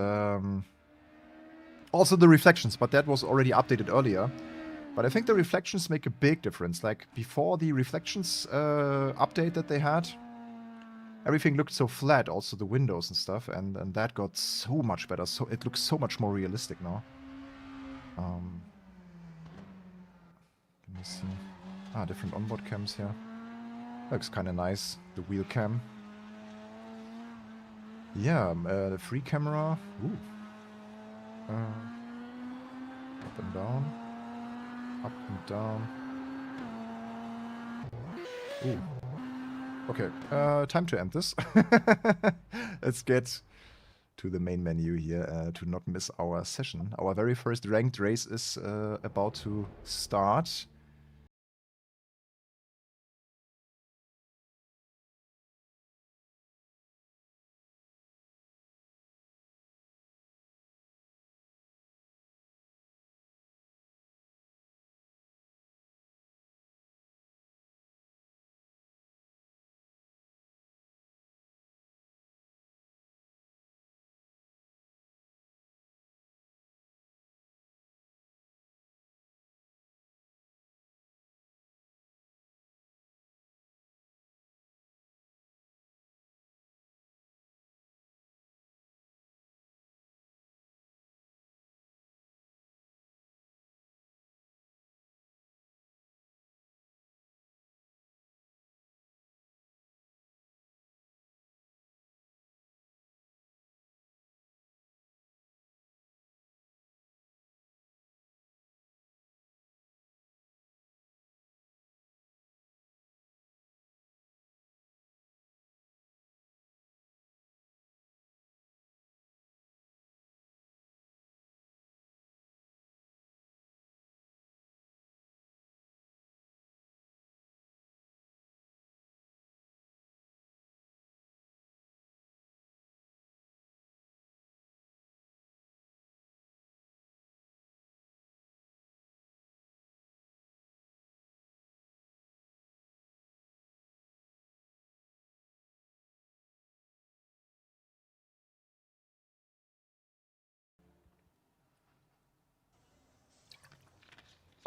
also the reflections, but that was already updated earlier. But I think the reflections make a big difference. Like, before the reflections update that they had, everything looked so flat, also the windows and stuff, and that got so much better. So it looks so much more realistic now. Let me see. Ah, different onboard cams here. Looks kind of nice. The wheel cam. Yeah, the free camera. Ooh. Up and down. Up and down. Ooh. Okay, time to end this. Let's get to the main menu here to not miss our session. Our very first ranked race is about to start.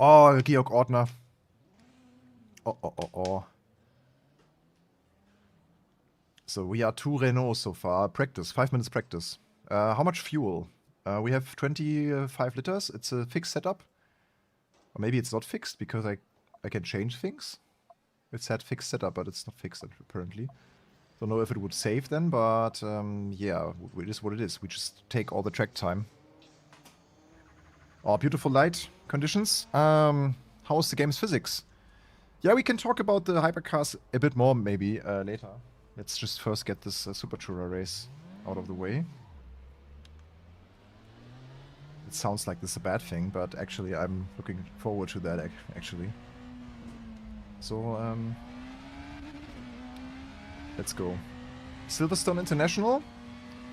Oh, Georg Ortner. Oh. So we are 2 Renault so far. Practice, 5 minutes practice. How much fuel? We have 25 liters. It's a fixed setup. Or maybe it's not fixed because I can change things. It said fixed setup, but it's not fixed apparently. Don't know if it would save then, but yeah, it is what it is. We just take all the track time. Oh, beautiful light conditions. How's the game's physics? Yeah, we can talk about the hypercars a bit more maybe later. Let's just first get this Super Tourer race out of the way. It sounds like this is a bad thing, but actually I'm looking forward to that actually. So, let's go. Silverstone International.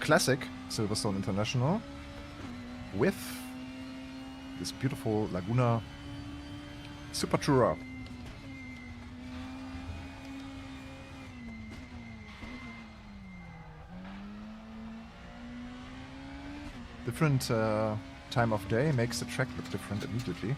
Classic Silverstone International. With this beautiful Laguna Super Tourer. Different time of day makes the track look different immediately.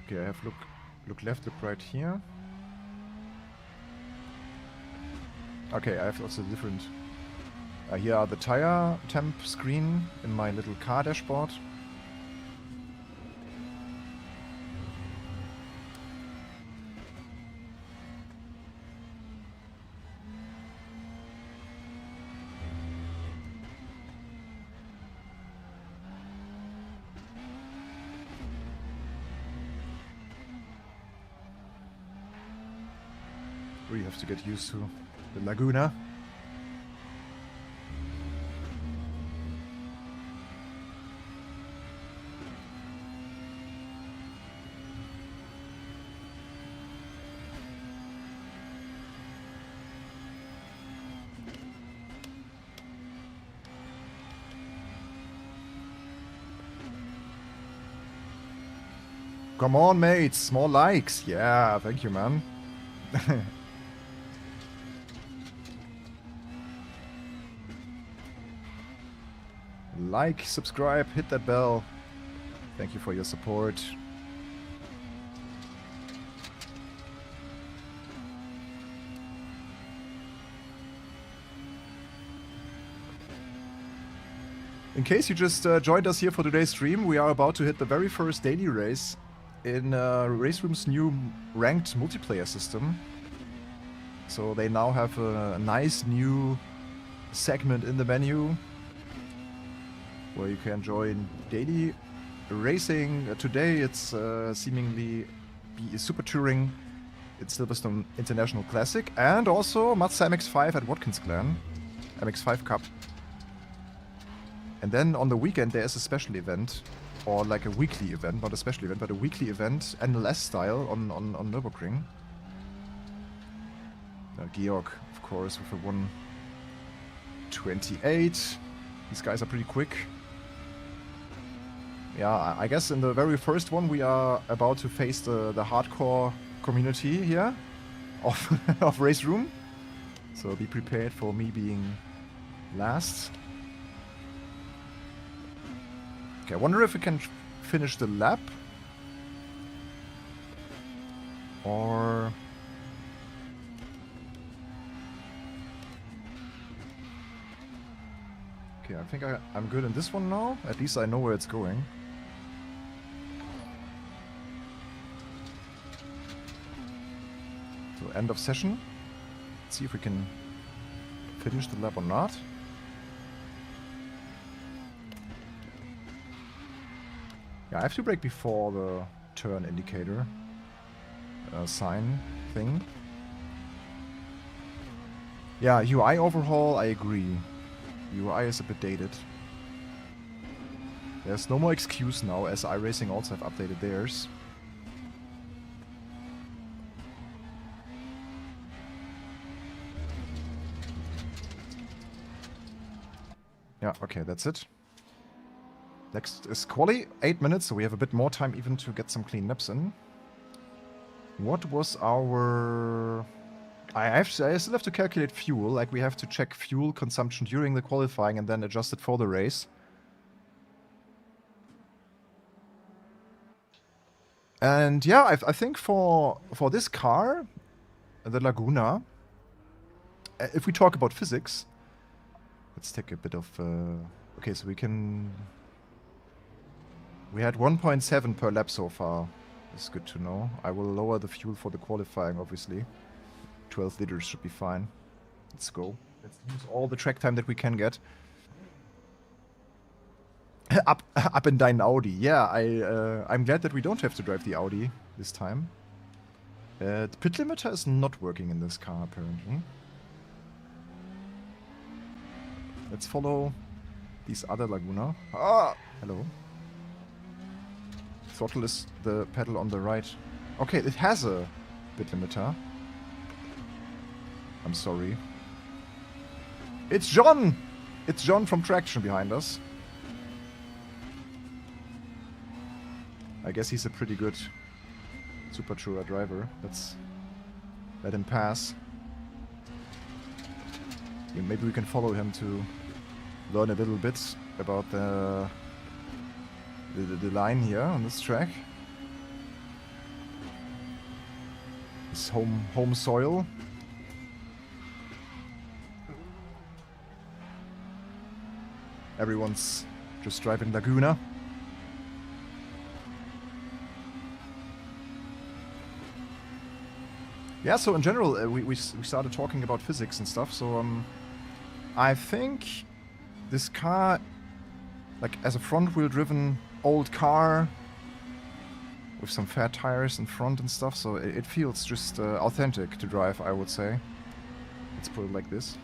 Okay, I have look left, look right here. Okay, I have also different... here are the tire temp screen in my little car dashboard. We have to get used to the Laguna. Come on, mates, more likes. Yeah, thank you, man. Like, subscribe, hit that bell. Thank you for your support. In case you just joined us here for today's stream, we are about to hit the very first daily race in RaceRoom's new ranked multiplayer system. So they now have a nice new segment in the menu where you can join daily racing. Today it's seemingly be Super Touring, it's Silverstone International Classic, and also Mazda MX-5 at Watkins Glen, MX-5 Cup. And then on the weekend there is a special event, or like a weekly event, not a special event, but a weekly event, NLS style on Nürburgring. Georg, of course, with a 1:28. These guys are pretty quick. Yeah, I guess in the very first one we are about to face the hardcore community here of, of RaceRoom. So be prepared for me being last. Okay, I wonder if we can finish the lap. Or... Okay, I think I'm good in this one now. At least I know where it's going. So end of session. Let's see if we can finish the lap or not. Yeah, I have to brake before the turn indicator sign thing. Yeah, UI overhaul, I agree. UI is a bit dated. There's no more excuse now, as iRacing also have updated theirs. Yeah, okay, that's it. Next is quali, 8 minutes, so we have a bit more time even to get some clean laps in. What was our... I still have to calculate fuel, like we have to check fuel consumption during the qualifying and then adjust it for the race. And yeah, I think for this car, the Laguna, if we talk about physics, let's take a bit of... okay, so we can... We had 1.7 per lap so far. It's good to know. I will lower the fuel for the qualifying, obviously. 12 liters should be fine. Let's go. Let's use all the track time that we can get. up in dein Audi. Yeah, I'm glad that we don't have to drive the Audi this time. The pit limiter is not working in this car, apparently. Let's follow these other Laguna. Ah! Hello. Throttle is the pedal on the right. Okay, it has a pit limiter. I'm sorry. It's John! It's John from Traction behind us. I guess he's a pretty good Super Tourer driver. Let's let him pass. Yeah, maybe we can follow him to learn a little bit about the line here on this track. His home soil. Everyone's just driving Laguna. Yeah, so in general, we started talking about physics and stuff, so I think this car, like as a front-wheel driven old car with some fat tires in front and stuff, so it feels just authentic to drive, I would say. Let's put it like this.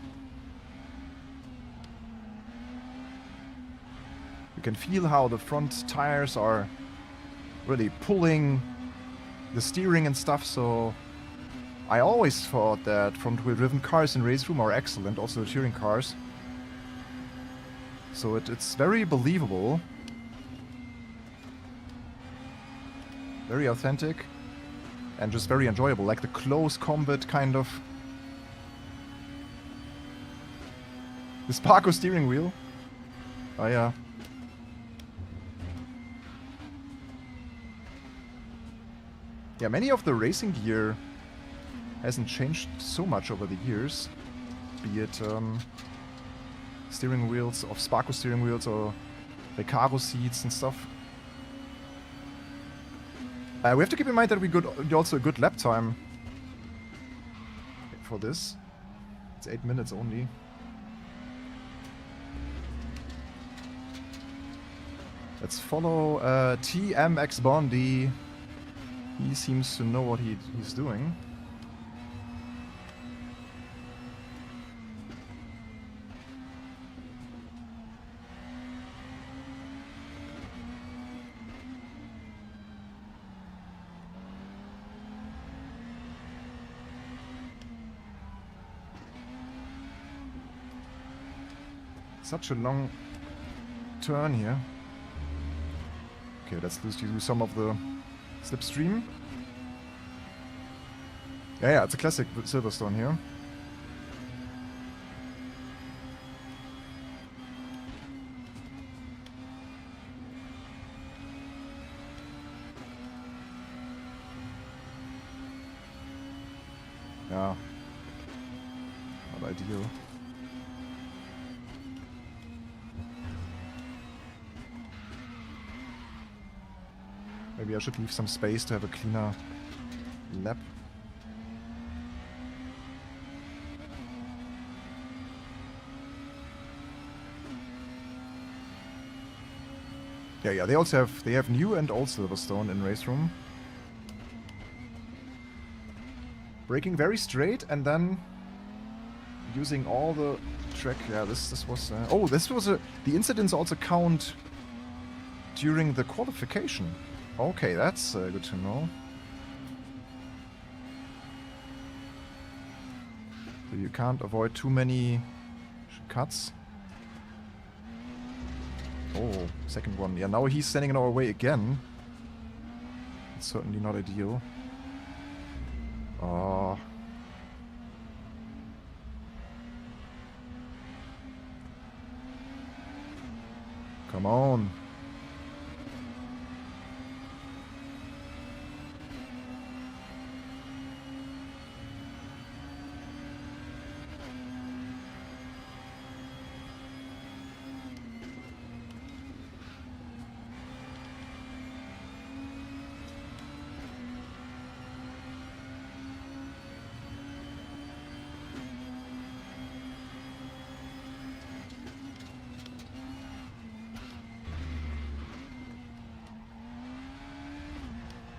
You can feel how the front tires are really pulling the steering and stuff, so I always thought that front-wheel driven cars in RaceRoom are excellent, also the touring cars. So it's very believable. Very authentic. And just very enjoyable, like the close combat kind of. The Sparko steering wheel. Oh yeah. Yeah, many of the racing gear hasn't changed so much over the years. Be it steering wheels of Sparko steering wheels or Recaro seats and stuff. We have to keep in mind that we got also a good lap time for this. It's 8 minutes only. Let's follow TMX Bondi. He seems to know what he's doing. Such a long turn here. Okay, let's do some of the slipstream. Yeah, it's a classic Silverstone here. Yeah. Not ideal. Maybe I should leave some space to have a cleaner lap. Yeah, they also have new and old Silverstone in RaceRoom. Braking very straight and then using all the track. Yeah, this was. Oh, this was the incidents also count during the qualification. Okay, that's good to know. So you can't avoid too many cuts. Oh, second one. Yeah, now he's standing in our way again. It's certainly not ideal. Oh. Come on.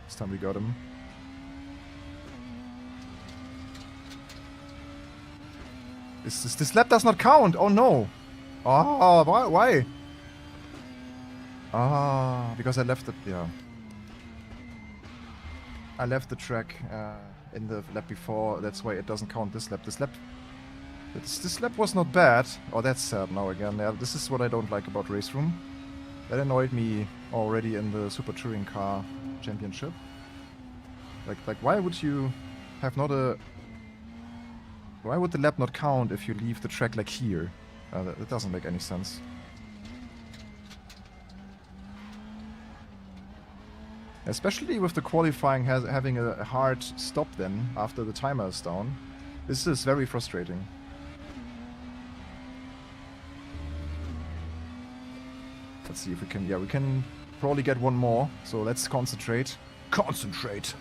This time we got him. This lap does not count! Oh no! Oh, why? Ah, because I left it, yeah. I left the track in the lap before, that's why it doesn't count this lap. This lap was not bad. Oh, that's sad now again. Yeah, this is what I don't like about RaceRoom. That annoyed me already in the Super Touring Car Championship. Like, why would you have not a... Why would the lap not count if you leave the track like here? That doesn't make any sense. Especially with the qualifying having a hard stop then, after the timer is down. This is very frustrating. Let's see if we can... Yeah, we can probably get one more. So let's concentrate. Concentrate!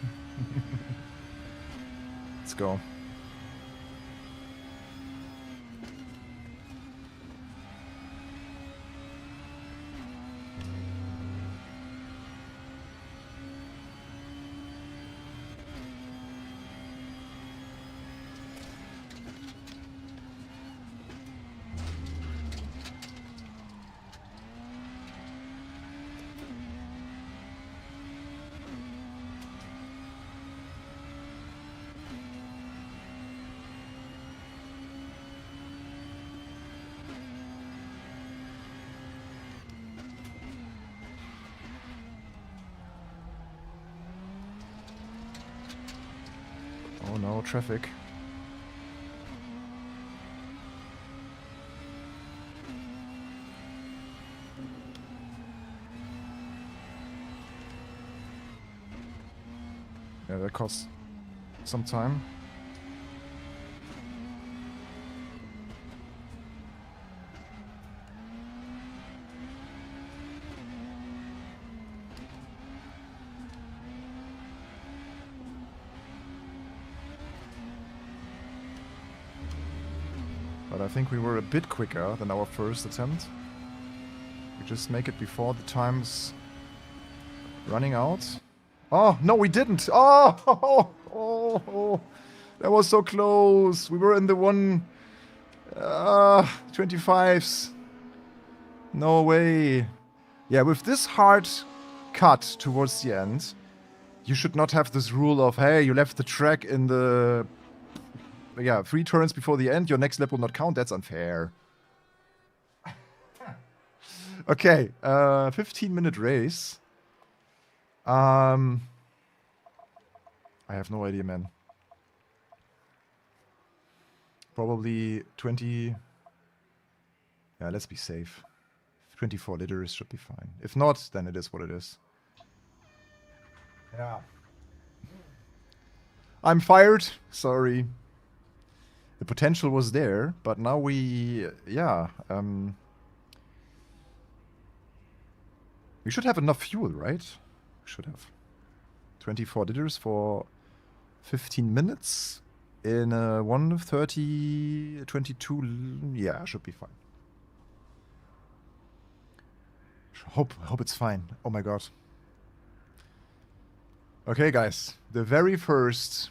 Let's go. Oh no, traffic. Yeah, that costs some time. But I think we were a bit quicker than our first attempt. We just make it before the time's running out. Oh, no, we didn't. Oh, that was so close. We were in the 1:25s. No way. Yeah, with this hard cut towards the end, you should not have this rule of, hey, you left the track in the... Yeah, 3 turns before the end, your next lap will not count. That's unfair. Okay, 15-minute race. I have no idea, man. Probably 20... Yeah, let's be safe. 24 liters should be fine. If not, then it is what it is. Yeah. I'm fired. Sorry. The potential was there, but now we... Yeah. We should have enough fuel, right? We should have. 24 liters for 15 minutes in a 1:30, 22... Yeah, should be fine. Hope it's fine. Oh my god. Okay, guys. The very first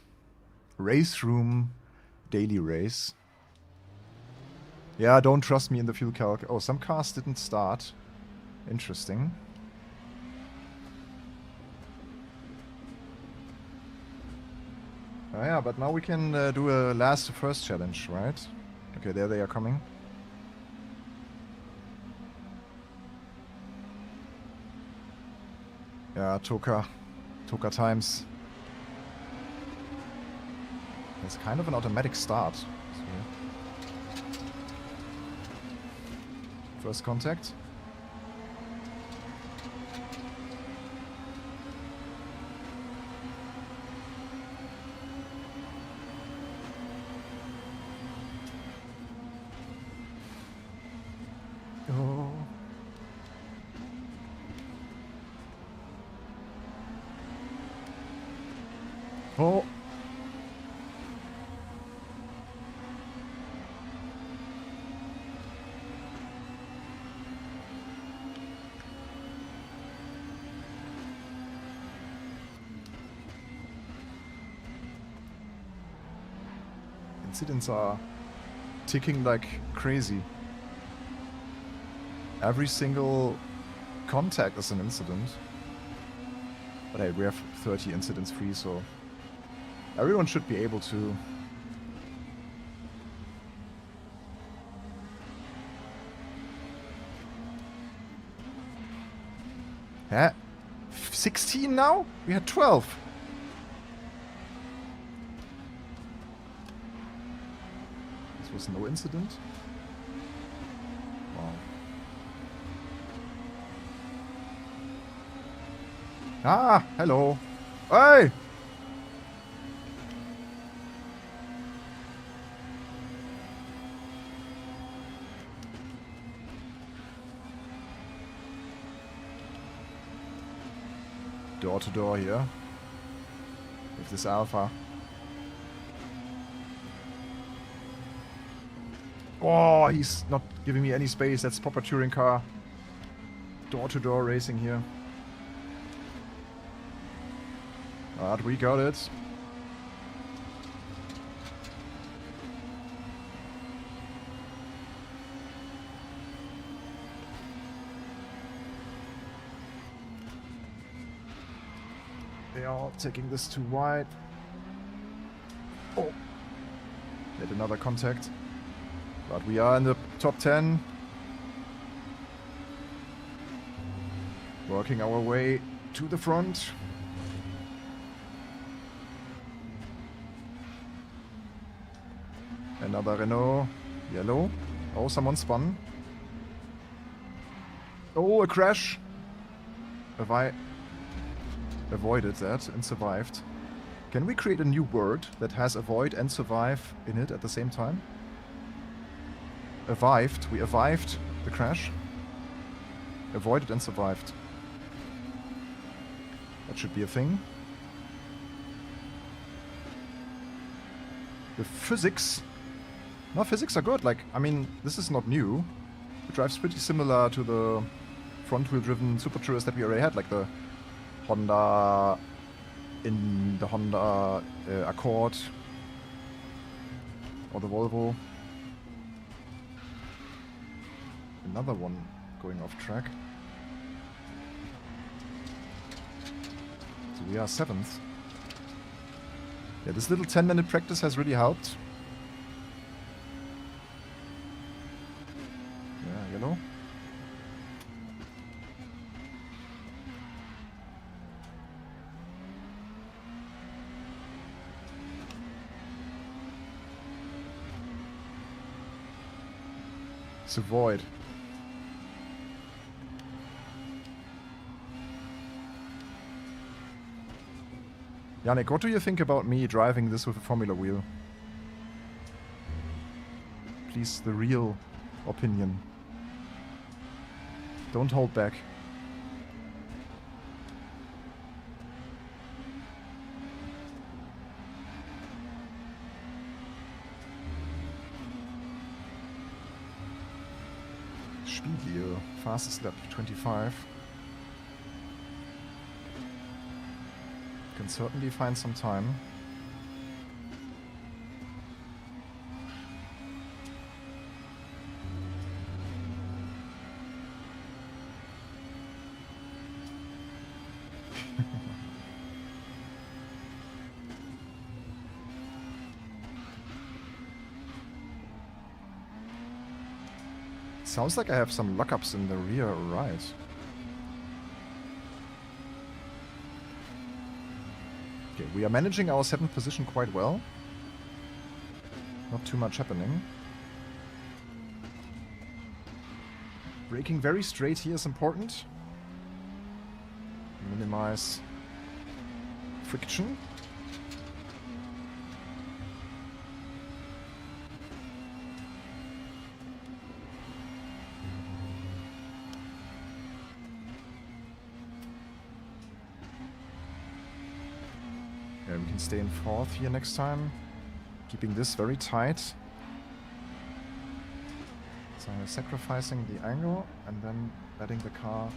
RaceRoom daily race. Yeah, don't trust me in the fuel calc. Oh, some cars didn't start. Interesting. Oh yeah, but now we can do a last to first challenge, right? Okay, there they are coming. Yeah, Toka times. It's kind of an automatic start. First contact. Oh. Oh. Incidents are ticking like crazy. Every single contact is an incident. But hey, we have 30 incidents free, so everyone should be able to. Yeah, 16 now? We had 12. This was no incident. Wow. Ah, hello. Hey! Door to door here. With this Alpha. Oh, he's not giving me any space. That's proper touring car. Door to door racing here. But we got it. They are taking this too wide. Oh. Get another contact. But we are in the top 10. Working our way to the front. Another Renault. Yellow. Oh, someone spun. Oh, a crash. Have I avoided that and survived? Can we create a new word that has avoid and survive in it at the same time? Avived. We avived the crash. Avoided and survived. That should be a thing. The physics. No, physics are good. Like, I mean, this is not new. It drives pretty similar to the front-wheel driven Super Tourist that we already had, like the Honda in the Honda Accord or the Volvo. Another one going off track. So we are 7th. Yeah, this little 10-minute practice has really helped. Yeah, yellow. It's a void. Yannick, what do you think about me driving this with a Formula wheel? Please, the real opinion. Don't hold back. Spiegel, fastest lap 25. Can certainly find some time. Sounds like I have some lockups in the rear right. Okay, we are managing our 7th position quite well. Not too much happening. Braking very straight here is important. Minimize friction. Yeah, we can stay in 4th here next time. Keeping this very tight. So sacrificing the angle and then letting the car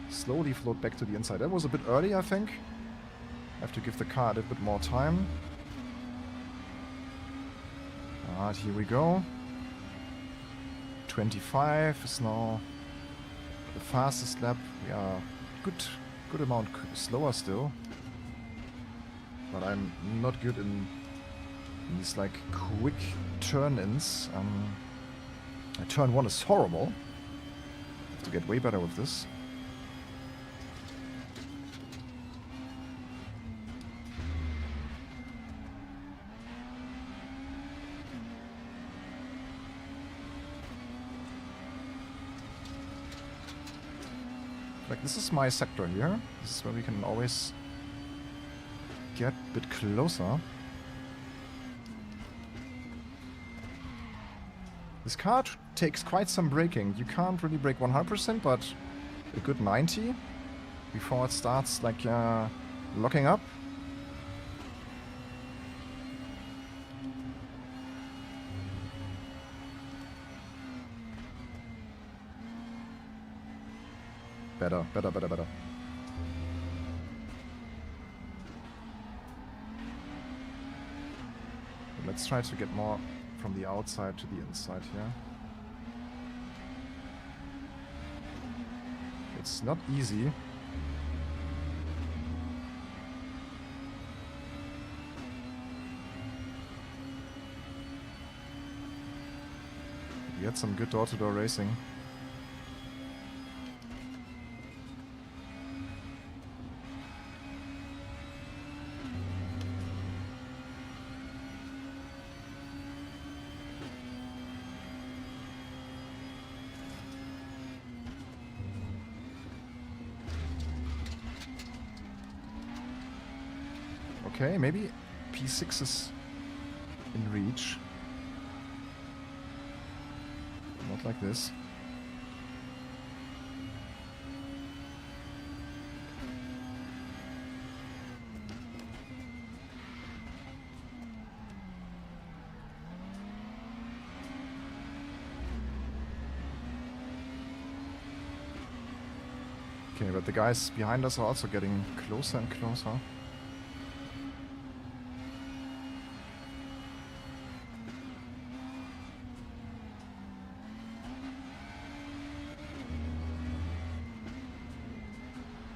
slowly float back to the inside. That was a bit early, I think. I have to give the car a little bit more time. Alright, here we go. 25 is now the fastest lap. We are good amount slower still. But I'm not good in these like quick turn-ins. Turn 1 is horrible. I have to get way better with this. Like, this is my sector here. This is where we can always get a bit closer. This car takes quite some braking. You can't really brake 100%, but a good 90 before it starts, like, locking up. Better, better, better, better. Let's try to get more from the outside to the inside here. It's not easy. We had some good door-to-door racing. Okay, maybe P6 is in reach. Not like this. Okay, but the guys behind us are also getting closer and closer.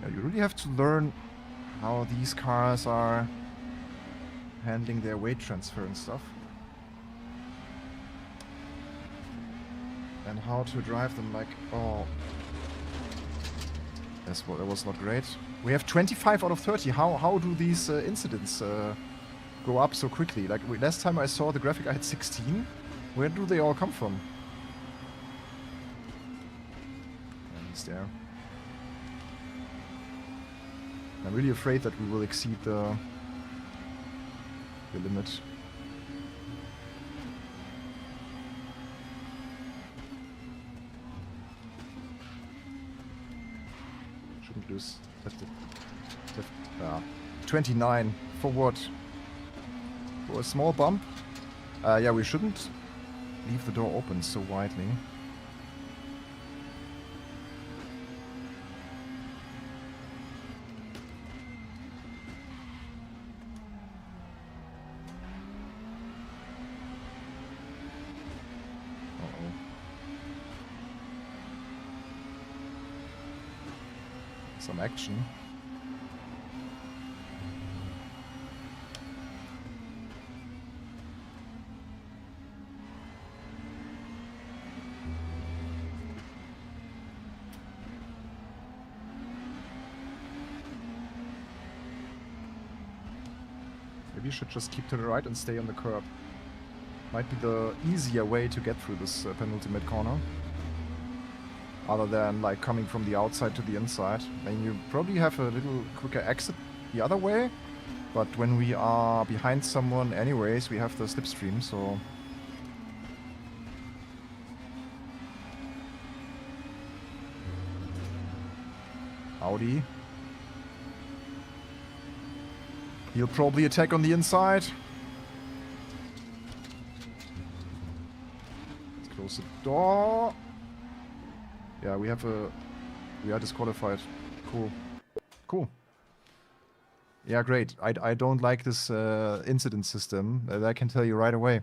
You really have to learn how these cars are handling their weight transfer and stuff. And how to drive them like, oh. That was not great. We have 25 out of 30. How do these incidents go up so quickly? Like, last time I saw the graphic I had 16. Where do they all come from? And he's there. I'm really afraid that we will exceed the limit. Shouldn't lose. 29. For what? For a small bump? Yeah, we shouldn't leave the door open so widely. Some action. Maybe you should just keep to the right and stay on the curb. Might be the easier way to get through this penultimate corner. Other than like coming from the outside to the inside. And you probably have a little quicker exit the other way. But when we are behind someone anyways, we have the slipstream, so... Audi. He'll probably attack on the inside. Let's close the door. Yeah, we are disqualified. Cool. Cool. Yeah, great. I don't like this incident system. That I can tell you right away.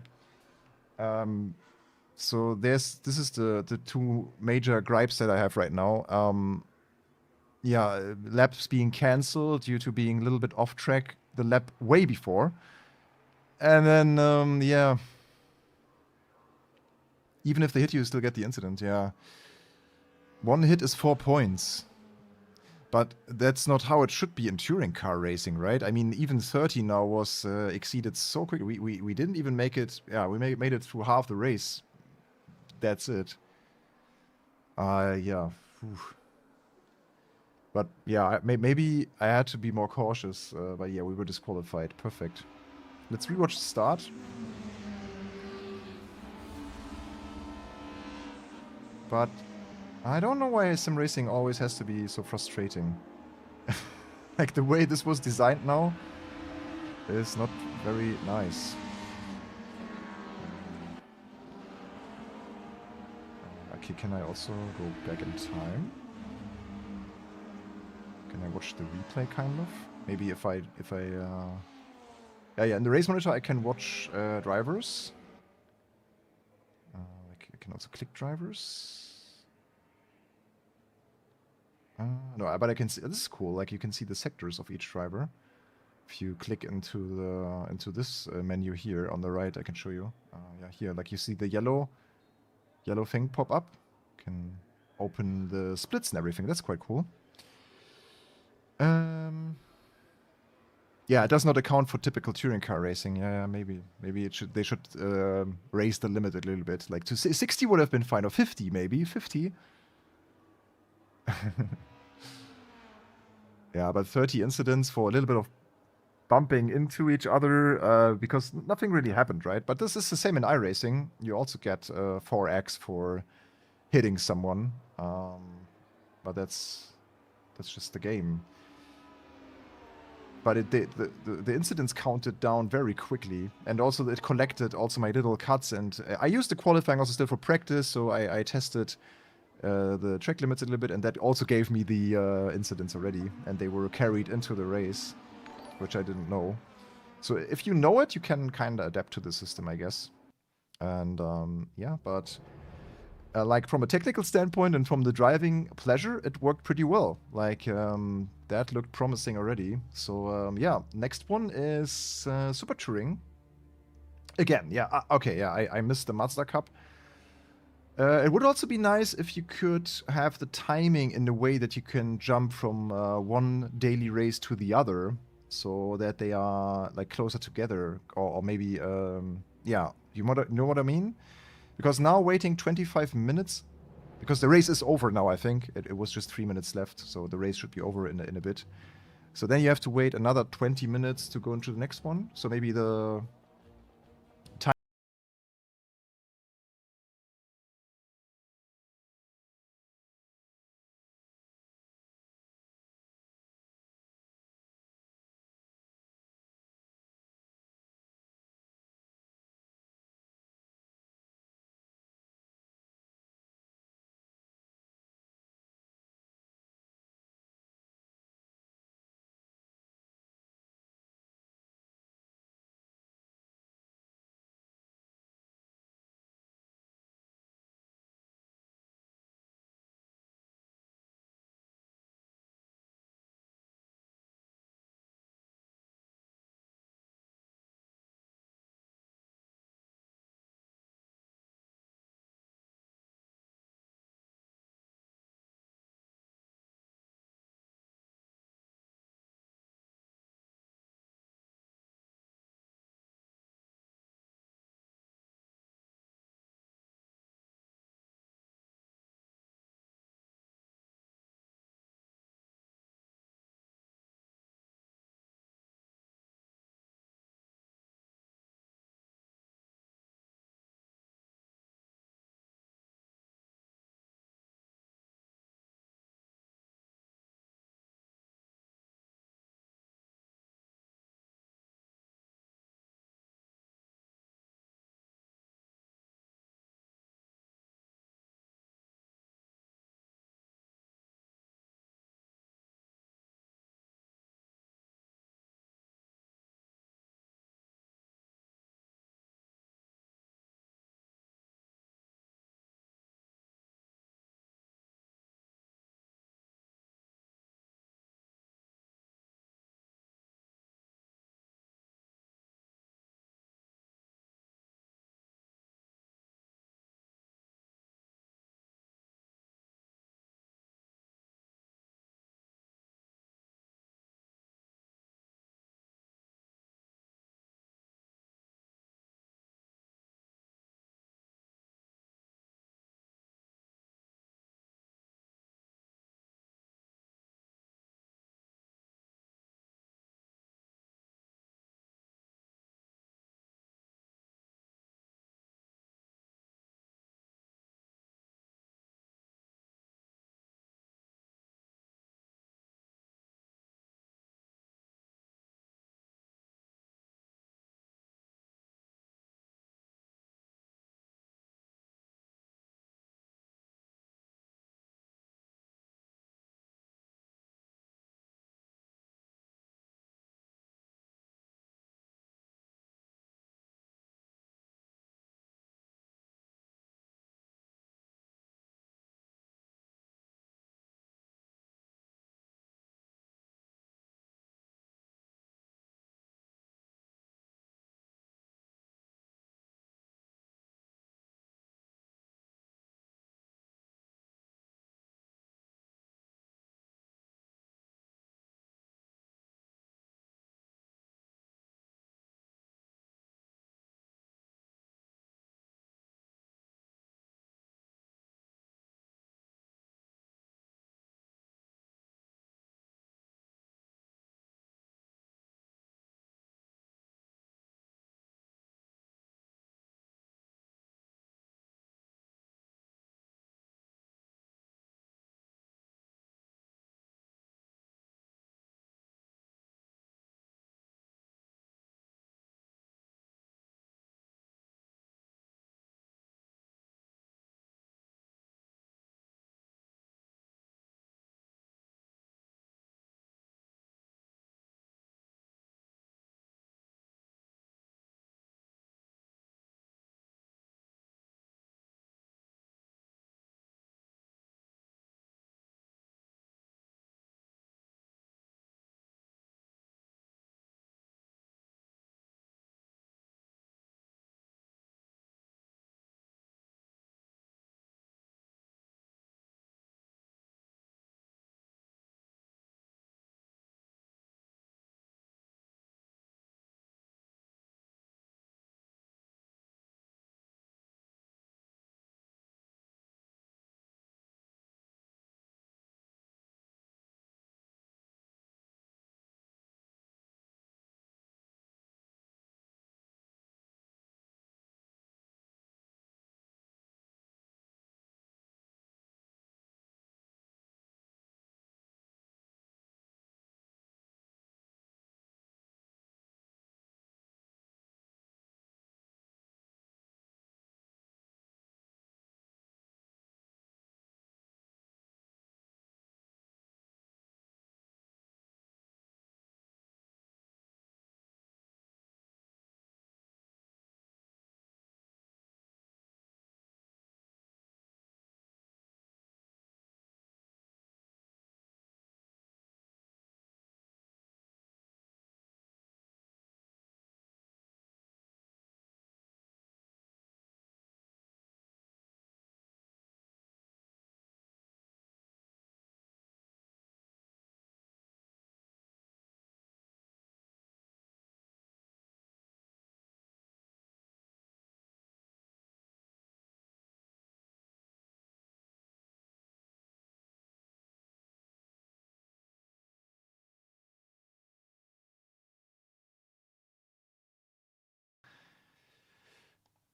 So this is the two major gripes that I have right now. Yeah, laps being cancelled due to being a little bit off track the lap way before. And then, yeah. Even if they hit you, you still get the incident, yeah. One hit is 4 points. But that's not how it should be in touring car racing, right? I mean, even 30 now was exceeded so quickly. We didn't even make it... Yeah, we made it through half the race. That's it. Yeah. Whew. But yeah, maybe I had to be more cautious. But yeah, we were disqualified. Perfect. Let's rewatch the start. But I don't know why sim racing always has to be so frustrating. Like the way this was designed now is not very nice. Okay, can I also go back in time? Can I watch the replay, kind of? Maybe if I... Yeah, in the race monitor I can watch drivers. I can also click drivers. No, but I can see... This is cool, like you can see the sectors of each driver. If you click into this menu here on the right, I can show you. Yeah, here, like you see the yellow thing pop up. Can open the splits and everything. That's quite cool. Yeah, it does not account for typical touring car racing. Yeah, maybe they should raise the limit a little bit. Like to 60 would have been fine, or 50 maybe 50. Yeah, but 30 incidents for a little bit of bumping into each other because nothing really happened, right? But this is the same in iRacing. You also get 4x for hitting someone, but that's just the game. But the incidents counted down very quickly, and also it collected also my little cuts. And I used the qualifying also still for practice, so I tested the track limits a little bit, and that also gave me the incidents already, and they were carried into the race, which I didn't know. So if you know it, you can kind of adapt to the system, I guess. And yeah, but like from a technical standpoint and from the driving pleasure, it worked pretty well. Like that looked promising already. So yeah, next one is Super Touring. Again, yeah, okay, yeah, I missed the Mazda Cup. It would also be nice if you could have the timing in the way that you can jump from one daily race to the other, so that they are like closer together, or maybe yeah, you know what I mean? Because now waiting 25 minutes, because the race is over now, I think. It was just 3 minutes left, so the race should be over in a bit. So then you have to wait another 20 minutes to go into the next one. So maybe the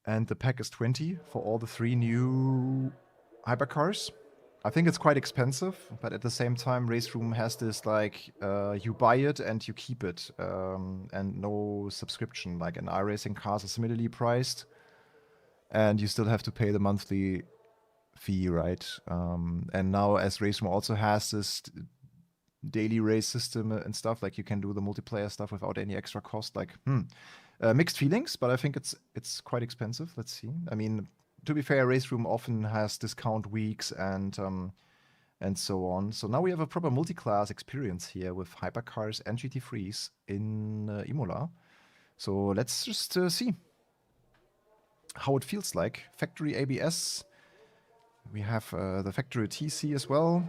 And the pack is 20 for all the 3 new hypercars. I think it's quite expensive, but at the same time, RaceRoom has this like you buy it and you keep it, and no subscription. Like in iRacing cars are similarly priced, and you still have to pay the monthly fee, right? And now as RaceRoom also has this daily race system and stuff, like you can do the multiplayer stuff without any extra cost. Like, mixed feelings, but I think it's quite expensive. Let's see. I mean, to be fair, RaceRoom often has discount weeks and so on. So now we have a proper multi-class experience here with hypercars and GT3s in Imola. So let's just see how it feels like. Factory ABS. We have the factory TC as well.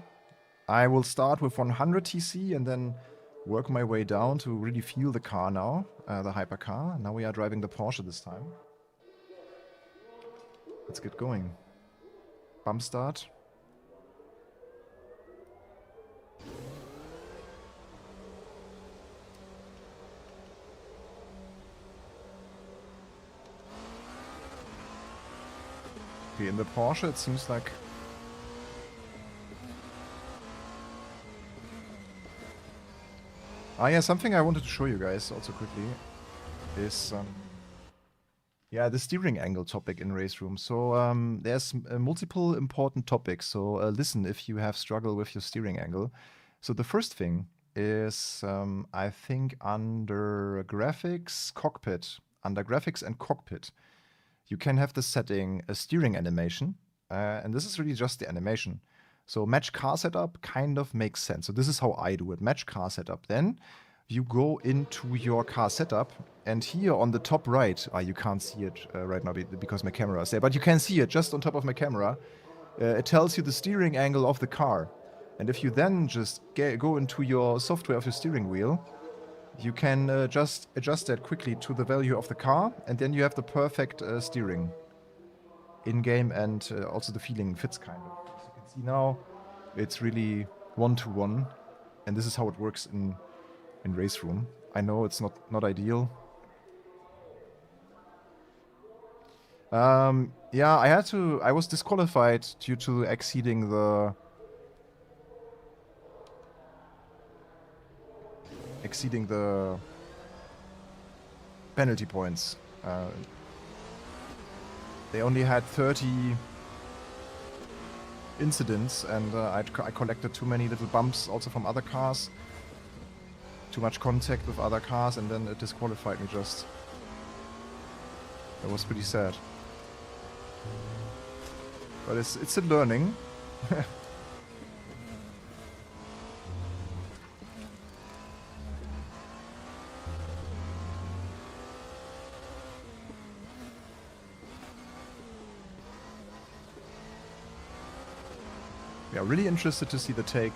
I will start with 100 TC and then work my way down to really feel the car now, the hypercar. Now we are driving the Porsche this time. Let's get going. Bump start. Okay, in the Porsche it seems like yeah, something I wanted to show you guys also quickly is yeah, the steering angle topic in RaceRoom. So there's multiple important topics. So listen if you have struggled with your steering angle. So the first thing is I think under graphics, cockpit, under graphics and cockpit, you can have the setting a steering animation, and this is really just the animation. So match car setup kind of makes sense. So this is how I do it. Match car setup. Then you go into your car setup, and here on the top right, you can't see it right now because my camera is there, but you can see it just on top of my camera. It tells you the steering angle of the car. And if you then just go into your software of your steering wheel, you can just adjust that quickly to the value of the car, and then you have the perfect steering in-game, and also the feeling fits kind of. As you can see now, it's really one-to-one, and this is how it works in RaceRoom. I know it's not ideal. Yeah, I was disqualified due to exceeding the penalty points. They only had 30 incidents, and I collected too many little bumps also from other cars. Too much contact with other cars, and then it disqualified me just. That was pretty sad. But it's a learning. Yeah, really interested to see the take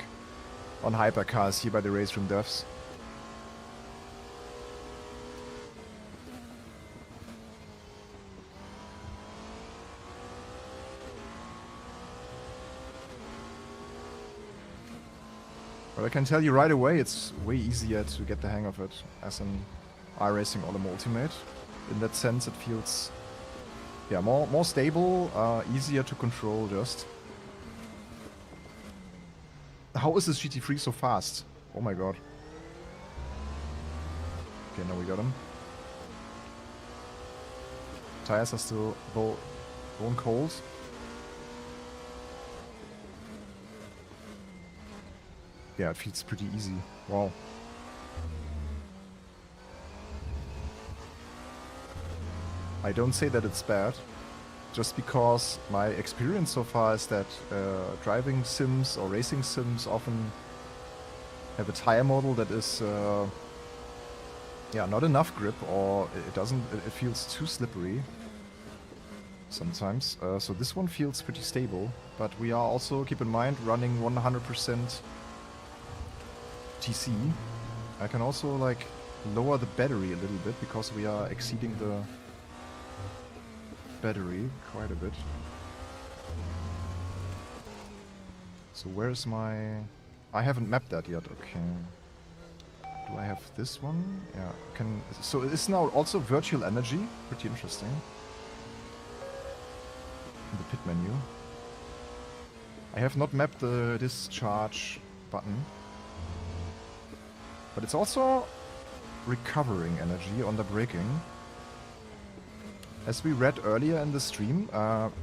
on hypercars here by the RaceRoom devs. But I can tell you right away, it's way easier to get the hang of it as an iRacing Autumn Ultimate. In that sense, it feels, yeah, more stable, easier to control just. How is this GT3 so fast? Oh my god. Okay, now we got him. Tires are still bone cold. Yeah, it feels pretty easy. Wow. I don't say that it's bad, just because my experience so far is that driving sims or racing sims often have a tire model that is yeah, not enough grip, or it feels too slippery sometimes. So this one feels pretty stable, but we are also, keep in mind, running 100% TC. I can also like lower the battery a little bit because we are exceeding the battery quite a bit. So where is my... I haven't mapped that yet, okay. Do I have this one? Yeah, so it's now also virtual energy, pretty interesting. in the pit menu. I have not mapped the discharge button, but it's also recovering energy on the braking. As we read earlier in the stream,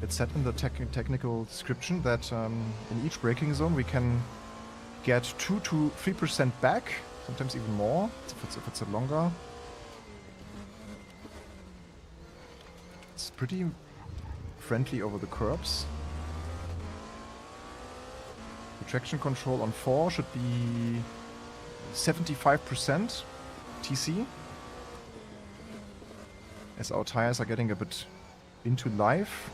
it said in the technical description that in each braking zone we can get 2 to 3% back, sometimes even more if it's a longer. It's pretty friendly over the curbs. The traction control on 4 should be 75% TC. As our tires are getting a bit into life,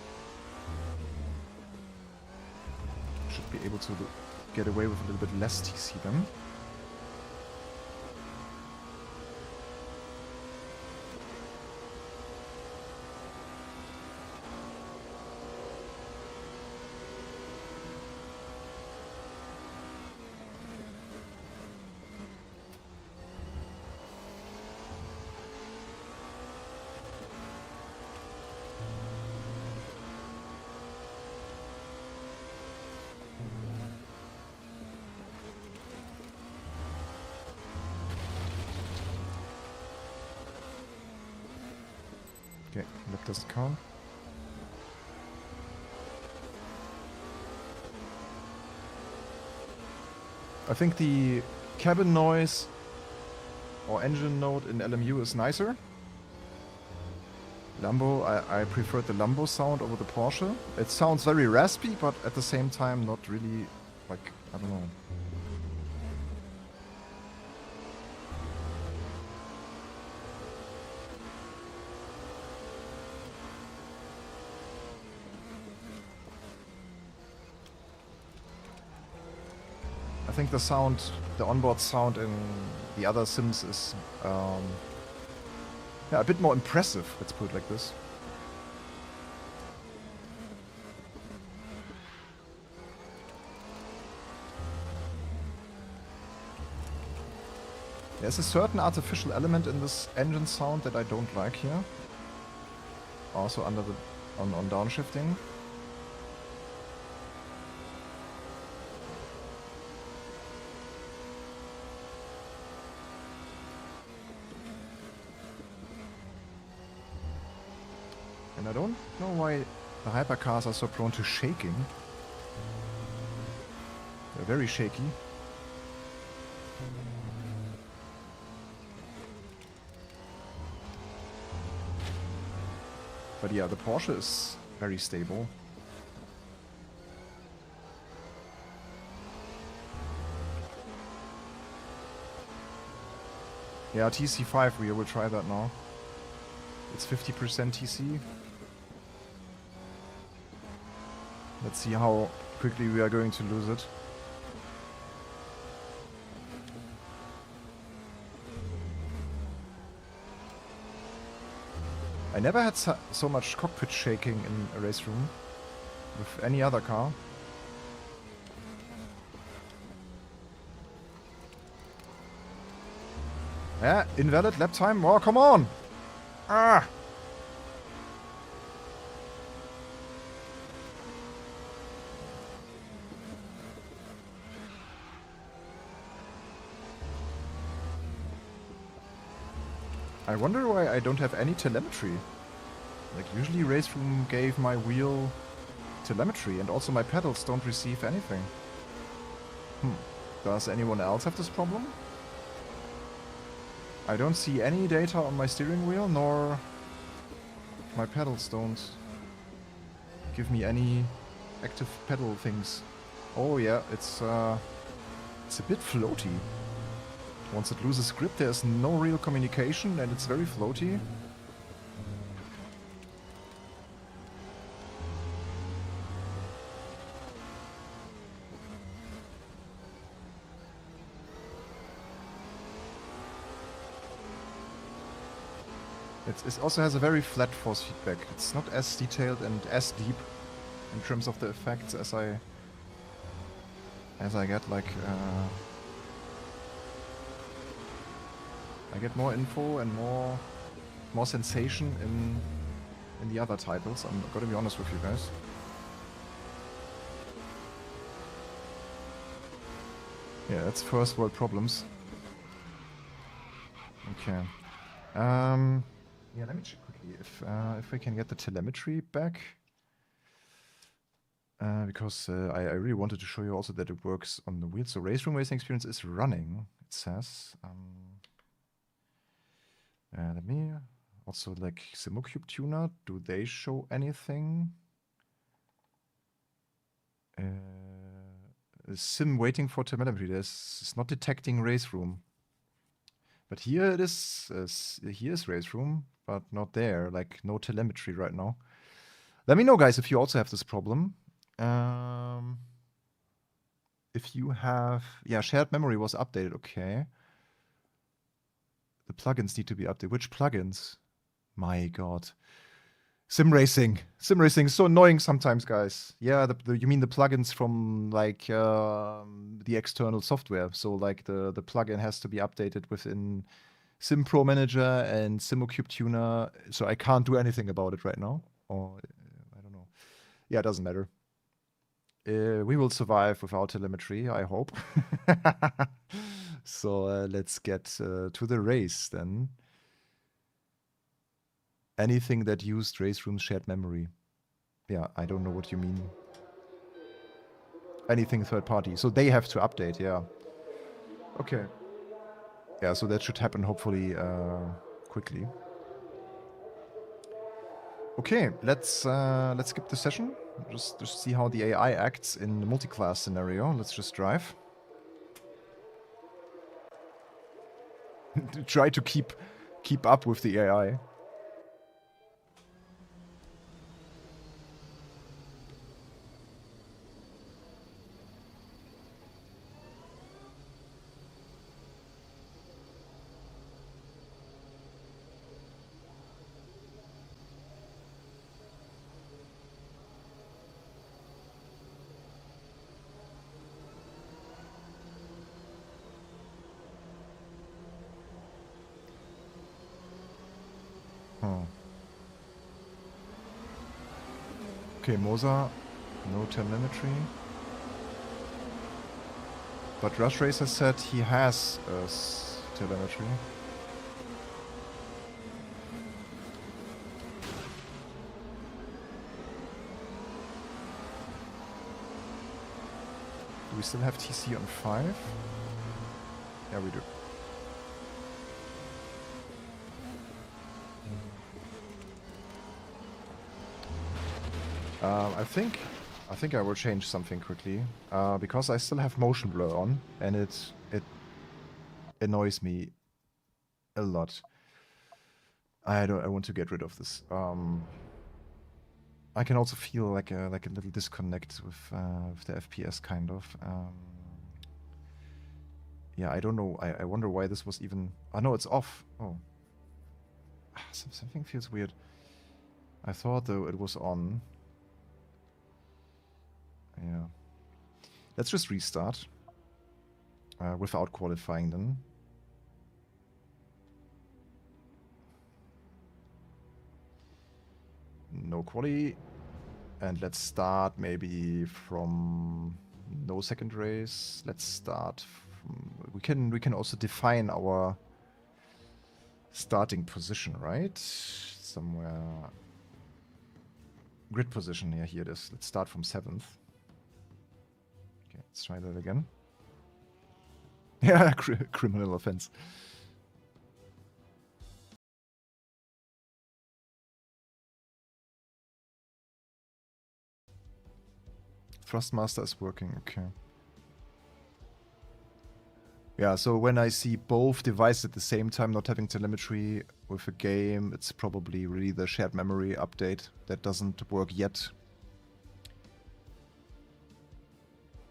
should be able to get away with a little bit less TC then. Okay, lap doesn't count. I think the cabin noise or engine note in LMU is nicer. Lambo, I preferred the Lambo sound over the Porsche. It sounds very raspy, but at the same time not really, like, I don't know. I think the sound, the onboard sound in the other sims is yeah, a bit more impressive, let's put it like this. There's a certain artificial element in this engine sound that I don't like here. Also under the on downshifting. And I don't know why the hypercars are so prone to shaking. They're very shaky. But yeah, the Porsche is very stable. Yeah, TC5, we will try that now. It's 50% TC. Let's see how quickly we are going to lose it. I never had so much cockpit shaking in a race room with any other car. Yeah, invalid lap time. Oh, come on! Ah! I wonder why I don't have any telemetry. Like, usually RaceRoom gave my wheel telemetry, and also my pedals don't receive anything. Does anyone else have this problem? I don't see any data on my steering wheel, nor my pedals don't give me any active pedal things. Oh yeah, it's a bit floaty. Once it loses grip, there's no real communication and it's very floaty. It also has a very flat force feedback. It's not as detailed and as deep in terms of the effects as I get, like I get more info and more sensation in the other titles. I'm gonna be honest with you guys. Yeah, that's first world problems. Okay. Yeah, let me check quickly if we can get the telemetry back. Because I really wanted to show you also that it works on the wheel. So RaceRoom racing experience is running, it says. Let me also like SimoCube tuner. Do they show anything? Sim waiting for telemetry. It's not detecting RaceRoom. But here it is. Here is RaceRoom, but not there. Like no telemetry right now. Let me know, guys, if you also have this problem. If you have, yeah, shared memory was updated. Okay. The plugins need to be updated. Which plugins? My God. Simracing. Simracing is so annoying sometimes, guys. Yeah, you mean the plugins from like the external software. So like the plugin has to be updated within SimPro Manager and SimoCube Tuner. So I can't do anything about it right now. Or I don't know. Yeah, it doesn't matter. We will survive without telemetry, I hope. So let's get to the race then. Anything that used RaceRoom's shared memory. Yeah, I don't know what you mean. Anything third party. So they have to update, yeah. Okay. Yeah, so that should happen hopefully quickly. Okay, let's skip the session. Just see how the AI acts in the multiclass scenario. Let's just drive. Try to keep up with the AI. Huh. Okay, Moza, no telemetry. But Rush Racer said he has telemetry. Do we still have TC on 5? Yeah, we do. I think I will change something quickly because I still have motion blur on and it annoys me a lot. I want to get rid of this. I can also feel like a little disconnect with the FPS kind of. Yeah, I don't know. I wonder why this was even. Oh no, it's off. Oh, something feels weird. I thought though it was on. Yeah. Let's just restart. Without qualifying then. No quali. And let's start maybe from no second race. Let's start from, we can also define our starting position, right? Somewhere. Grid position, yeah, here it is. Let's start from 7th. Okay, let's try that again. Yeah, criminal offense. Thrustmaster is working, okay. Yeah, so when I see both devices at the same time not having telemetry with a game, it's probably really the shared memory update that doesn't work yet.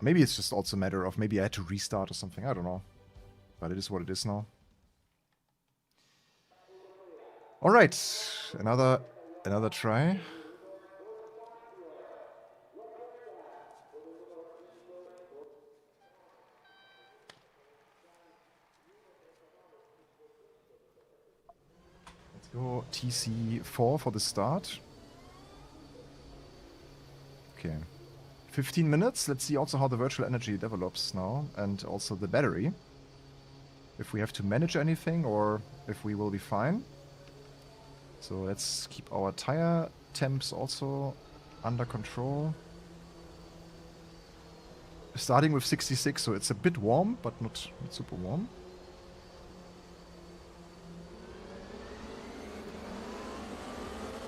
Maybe it's just also a matter of maybe I had to restart or something, I don't know. But it is what it is now. Alright, another try. Let's go TC4 for the start. Okay. 15 minutes. Let's see also how the virtual energy develops now, and also the battery. If we have to manage anything or if we will be fine. So let's keep our tire temps also under control. Starting with 66, so it's a bit warm, but not super warm.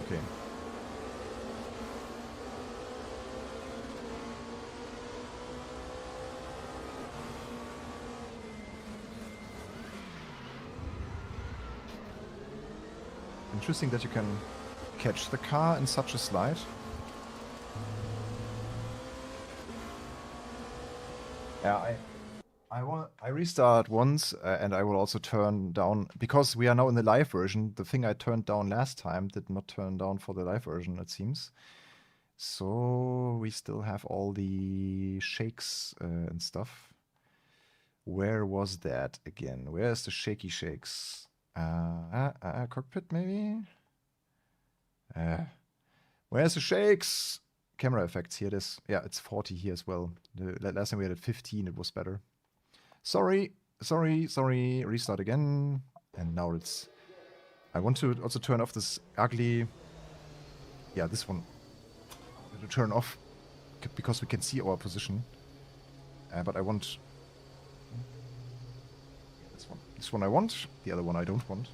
Okay. Interesting that you can catch the car in such a slide. Yeah, I restart once, and I will also turn down, because we are now in the live version. The thing I turned down last time did not turn down for the live version, it seems. So we still have all the shakes and stuff. Where was that again? Where's the shaky shakes? Cockpit maybe? Where's the shakes? Camera effects, here it is. Yeah, it's 40 here as well. The last time we had it 15, it was better. Sorry. Restart again. And now it's... I want to also turn off this ugly... Yeah, this one. To turn off, because we can see our position. But I want... This one. This one I want. The other one I don't want.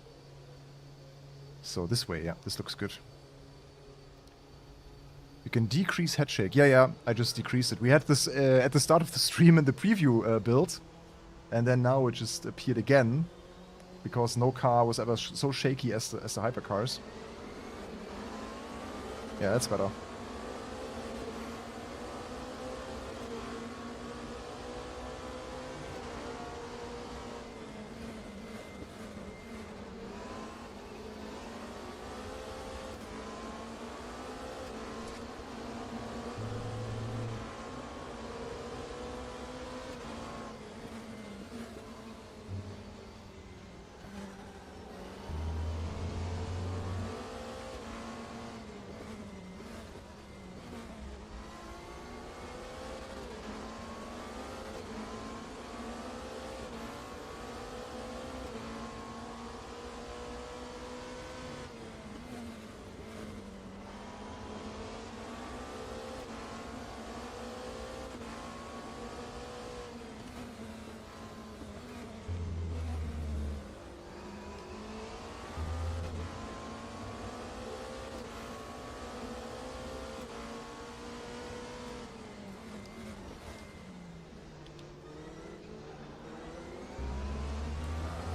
So this way, yeah, this looks good. You can decrease head shake. Yeah, I just decreased it. We had this at the start of the stream in the preview build. And then now it just appeared again. Because no car was ever so shaky as the hypercars. Yeah, that's better.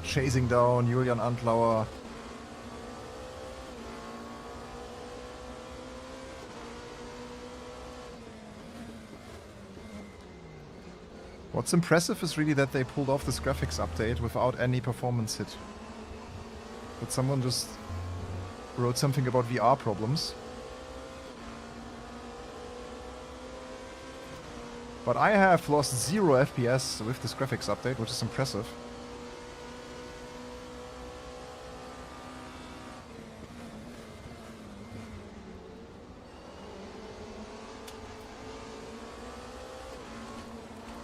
Chasing down Julian Antlauer. What's impressive is really that they pulled off this graphics update without any performance hit. But someone just wrote something about VR problems. But I have lost 0 FPS with this graphics update, which is impressive.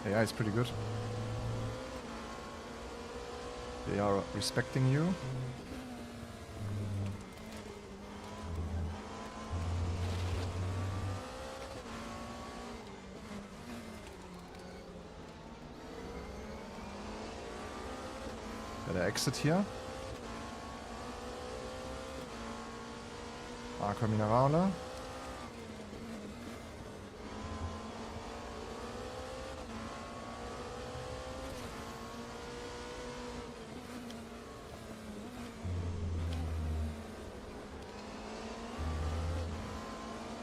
AI is pretty good. They are respecting you. Better exit here. Aqua Minerale.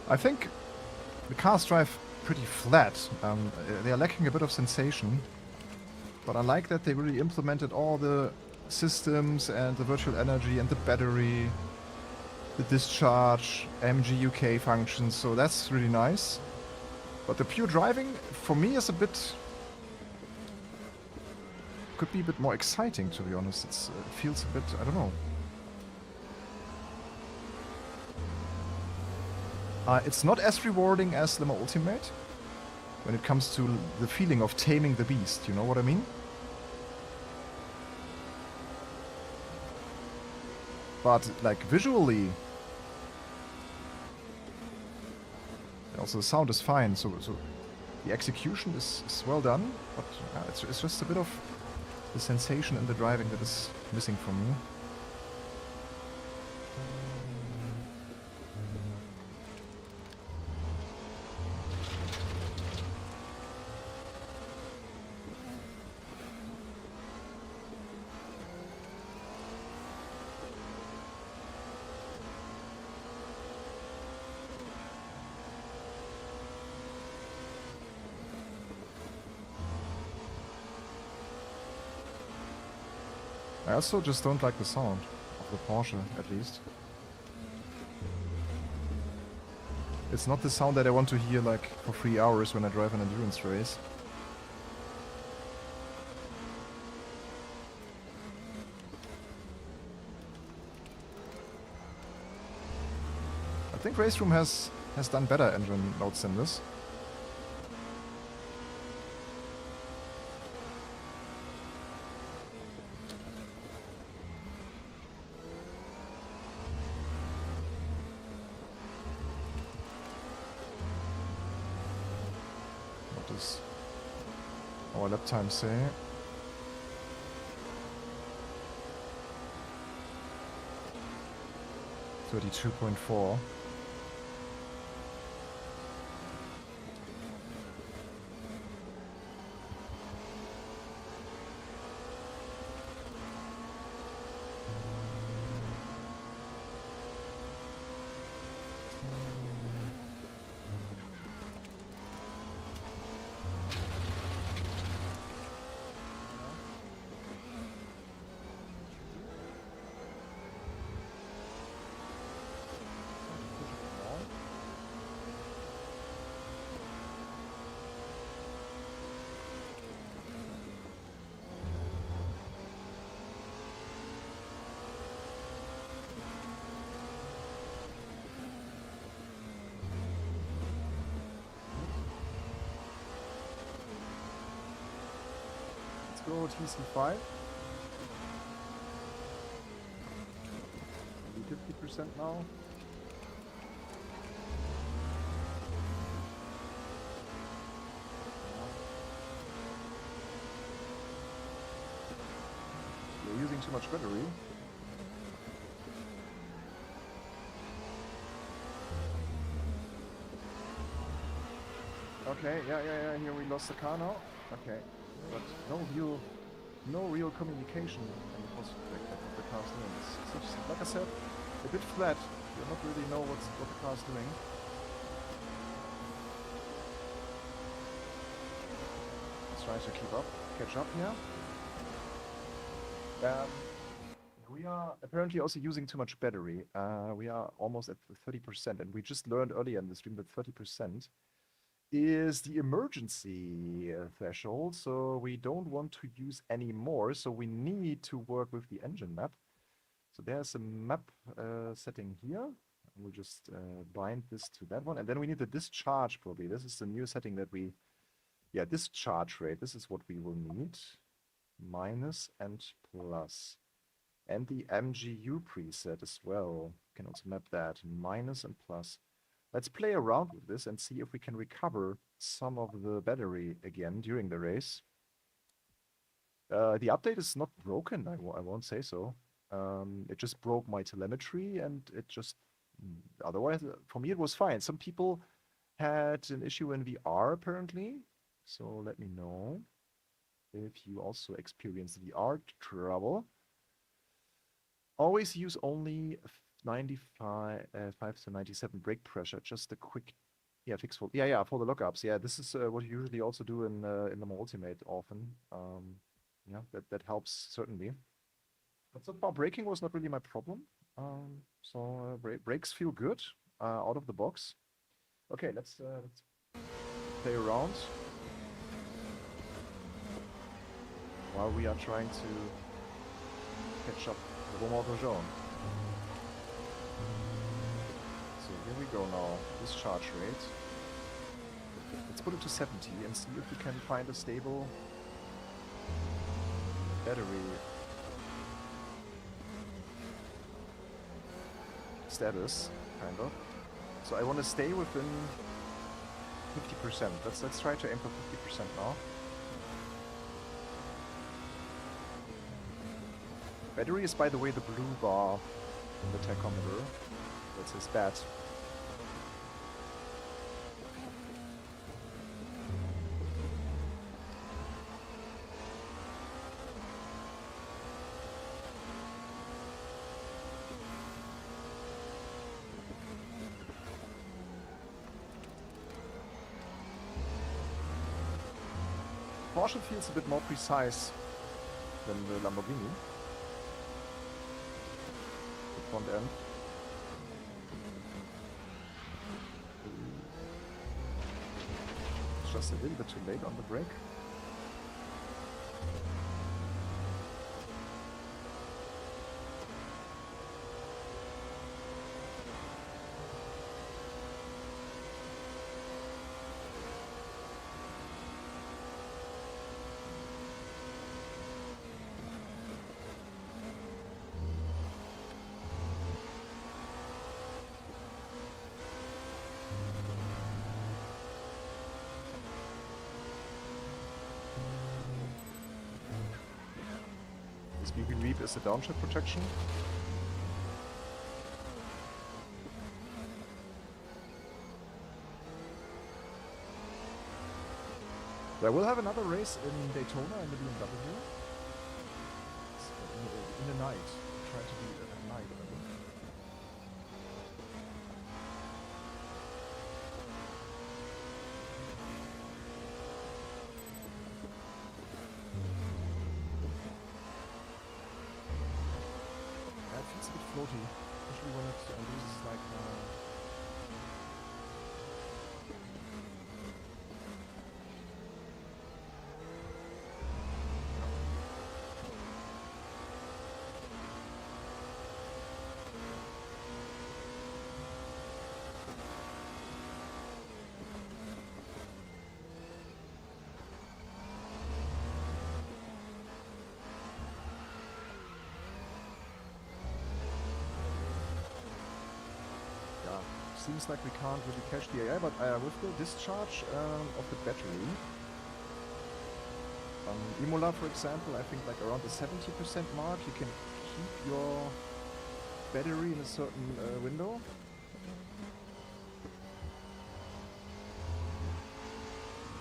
I think the cars drive pretty flat. They are lacking a bit of sensation. But I like that they really implemented all the systems and the virtual energy and the battery, the discharge, MG UK functions, so that's really nice. But the pure driving, for me, is a bit... could be a bit more exciting, to be honest. It feels a bit... I don't know. It's not as rewarding as Lemma Ultimate, when it comes to the feeling of taming the beast, you know what I mean? But like visually, also the sound is fine, so the execution is well done, but it's just a bit of the sensation in the driving that is missing from me. I also just don't like the sound of the Porsche, at least. It's not the sound that I want to hear like for 3 hours when I drive an endurance race. I think RaceRoom has done better engine notes than this. What does our lap time say? .4. Go TC5. Maybe 50% now. You're using too much battery. Okay, yeah, here we lost the car now. Okay. But no real communication in the prospect of what the car's doing. It's just, like I said, a bit flat. You don't really know what the car's doing. Let's try to catch up here. We are apparently also using too much battery. We are almost at 30%, and we just learned earlier in the stream that 30% is the emergency threshold, so we don't want to use any more, so we need to work with the engine map. So there's a map setting here. We'll just bind this to that one, and then we need the discharge probably. This is the new setting that we, discharge rate, this is what we will need. Minus and plus. And the MGU preset as well. Can also map that, minus and plus. Let's play around with this and see if we can recover some of the battery again during the race. The update is not broken, I won't say so. It just broke my telemetry and it just... Otherwise, for me it was fine. Some people had an issue in VR apparently. So let me know if you also experience VR trouble. Always use only 95 to 97 brake pressure, just a quick fix for for the lockups. This is what you usually also do in the Ultimate often. That helps certainly. But so far braking was not really my problem. Brakes feel good out of the box. Okay, let's play around while we are trying to catch up the Romain Jaune. So here we go now, discharge rate. Let's put it to 70 and see if we can find a stable battery status, kind of. So I want to stay within 50%. Let's try to aim for 50% now. Battery is, by the way, the blue bar in the tachometer. That's his bat. Porsche feels a bit more precise than the Lamborghini. The front end. It's just a little bit too late on the brake. This BB Reap is the downshift protection. I will have another race in Daytona in the BMW. In the night. Try to do it at night. It feels a bit floaty, especially when it loses like seems like we can't really catch the AI, but with the discharge of the battery, Imola, for example, I think like around the 70% mark, you can keep your battery in a certain window.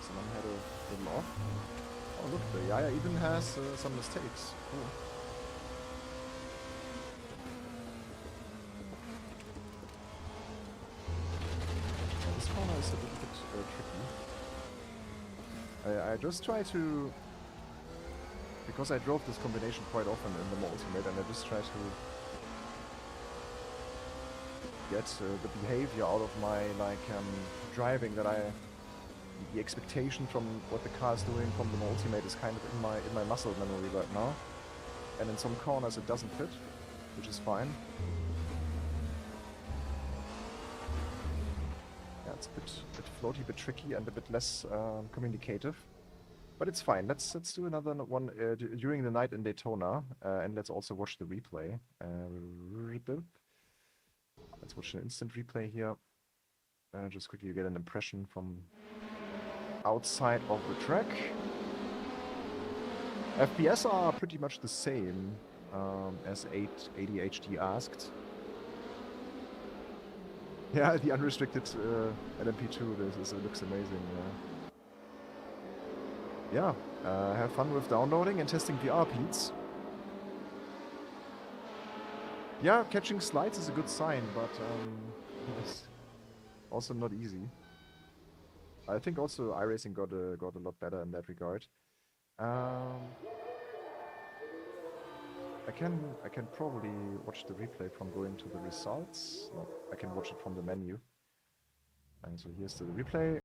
Someone had a little off. Oh look, the Yaya even has some mistakes. Cool. Is a little bit tricky. I just try to, because I drove this combination quite often in the Ultimate, and I just try to get the behavior out of my driving that the expectation from what the car is doing from the Ultimate is kind of in my muscle memory right now, and in some corners it doesn't fit, which is fine. It's a bit floaty, a bit tricky, and a bit less communicative. But it's fine. Let's do another one during the night in Daytona, and let's also watch the replay. Let's watch an instant replay here. Just quickly get an impression from outside of the track. FPS are pretty much the same as 880HD asked. Yeah, the unrestricted LMP2, this looks amazing. Yeah, have fun with downloading and testing VR, Pete's. Yeah, catching slides is a good sign, but it's also not easy. I think also iRacing got a lot better in that regard. I can probably watch the replay from going to the results. No, I can watch it from the menu. And so here's the replay.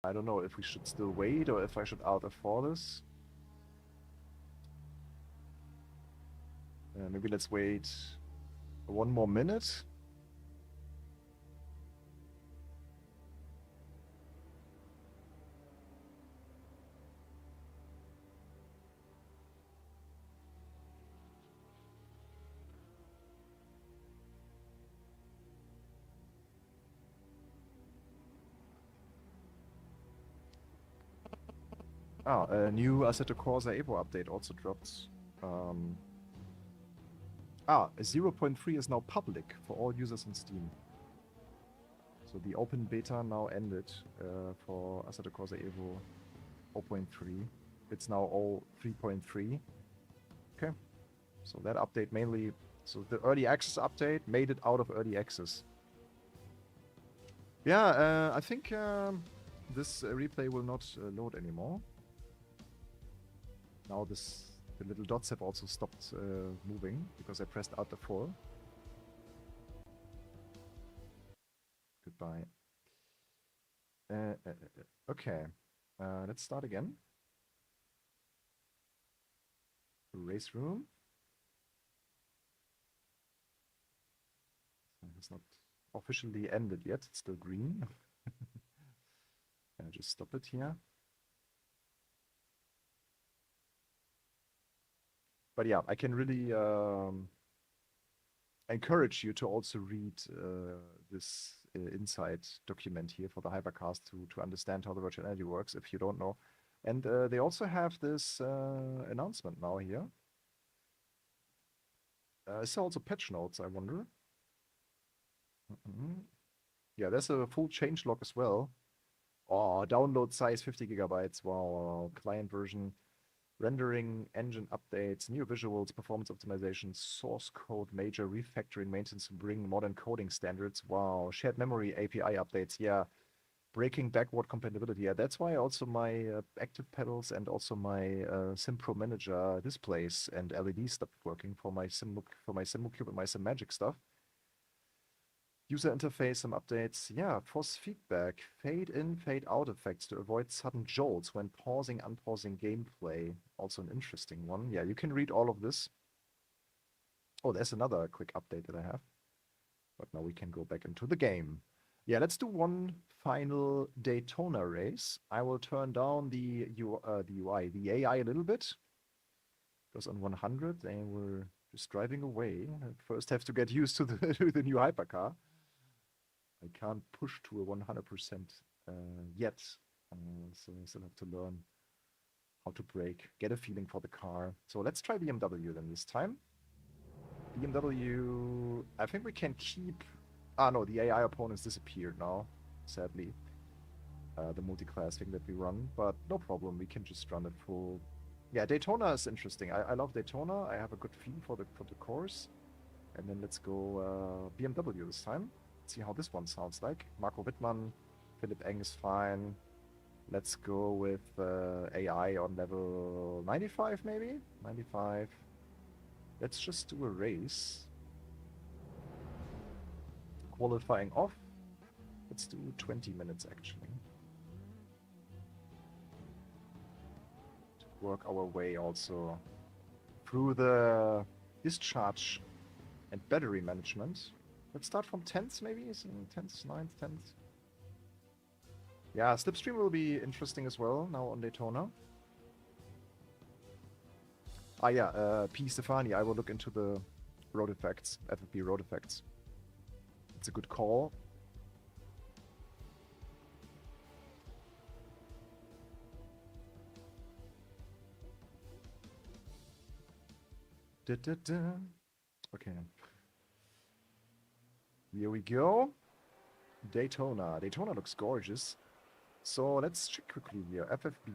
I don't know if we should still wait or if I should out for this. Maybe let's wait 1 more minute. A new Assetto Corsa Evo update also dropped. 0.3 is now public for all users on Steam. So the open beta now ended for Assetto Corsa Evo 0.3. It's now all 3.3. Okay. So that update mainly... So the early access update made it out of early access. Yeah, I think this replay will not load anymore. Now the little dots have also stopped moving because I pressed Alt F4. Goodbye. Okay, let's start again. RaceRoom. It's not officially ended yet. It's still green. I'll just stop it here. But yeah, I can really encourage you to also read this inside document here for the Hypercars to understand how the virtual energy works if you don't know. And they also have this announcement now here. Is there also patch notes, I wonder? Yeah, there's a full changelog as well. Oh, download size 50 gigabytes. Wow. Client version, rendering, engine updates, new visuals, performance optimization, source code, major refactoring, maintenance to bring modern coding standards. Wow. Shared memory API updates. Yeah. Breaking backward compatibility. Yeah, that's why also my active pedals and also my SimPro Manager displays and LEDs stopped working for my SimCube and my SimMagic stuff. User interface, some updates. Yeah, force feedback, fade in, fade out effects to avoid sudden jolts when pausing, unpausing gameplay. Also an interesting one. Yeah, you can read all of this. Oh, there's another quick update that I have. But now we can go back into the game. Yeah, let's do one final Daytona race. I will turn down the AI a little bit. Because on 100, they were just driving away. I first have to get used to the new hypercar. I can't push to a 100% yet. So I still have to learn how to brake, get a feeling for the car. So let's try BMW then this time. BMW, I think we can keep... no, the AI opponents disappeared now, sadly. The multi-class thing that we run, but no problem, we can just run it full. Yeah, Daytona is interesting. I love Daytona. I have a good feel for the course. And then let's go BMW this time. See how this one sounds like. Marco Wittmann, Philipp Eng is fine. Let's go with AI on level 95 maybe? 95. Let's just do a race. Qualifying off. Let's do 20 minutes actually. To work our way also through the discharge and battery management. Let's start from 10th maybe? 10th, 9th, 10th. Yeah, Slipstream will be interesting as well now on Daytona. Yeah, P. Stefani, I will look into the road effects, FFP road effects. It's a good call. Okay. Here we go. Daytona. Daytona looks gorgeous. So let's check quickly here. FFB.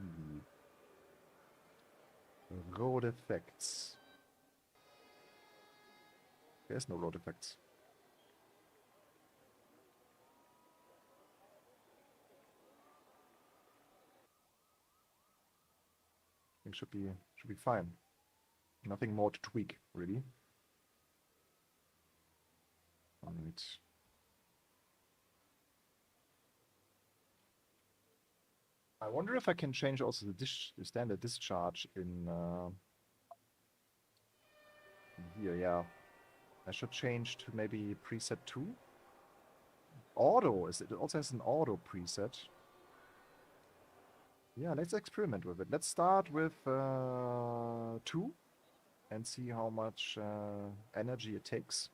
Road effects. There's no road effects. I think should be fine. Nothing more to tweak, really. Alright. I wonder if I can change also the standard discharge in here, yeah. I should change to maybe preset 2. Auto, it also has an auto preset. Yeah, let's experiment with it. Let's start with 2 and see how much energy it takes.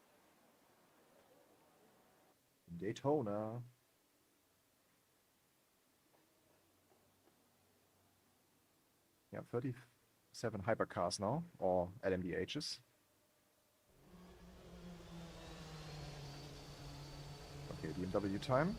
Daytona. Yeah, 37 hypercars now, or LMDHs. Okay, BMW time.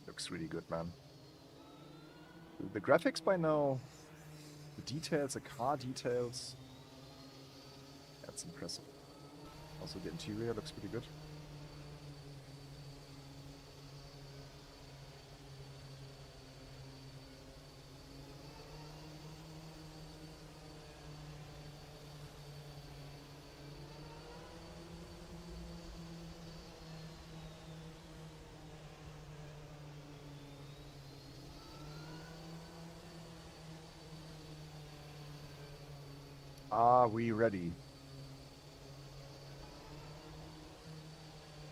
Looks really good, man. The graphics by now, the details, the car details, that's impressive. Also the interior looks pretty good. Are we ready?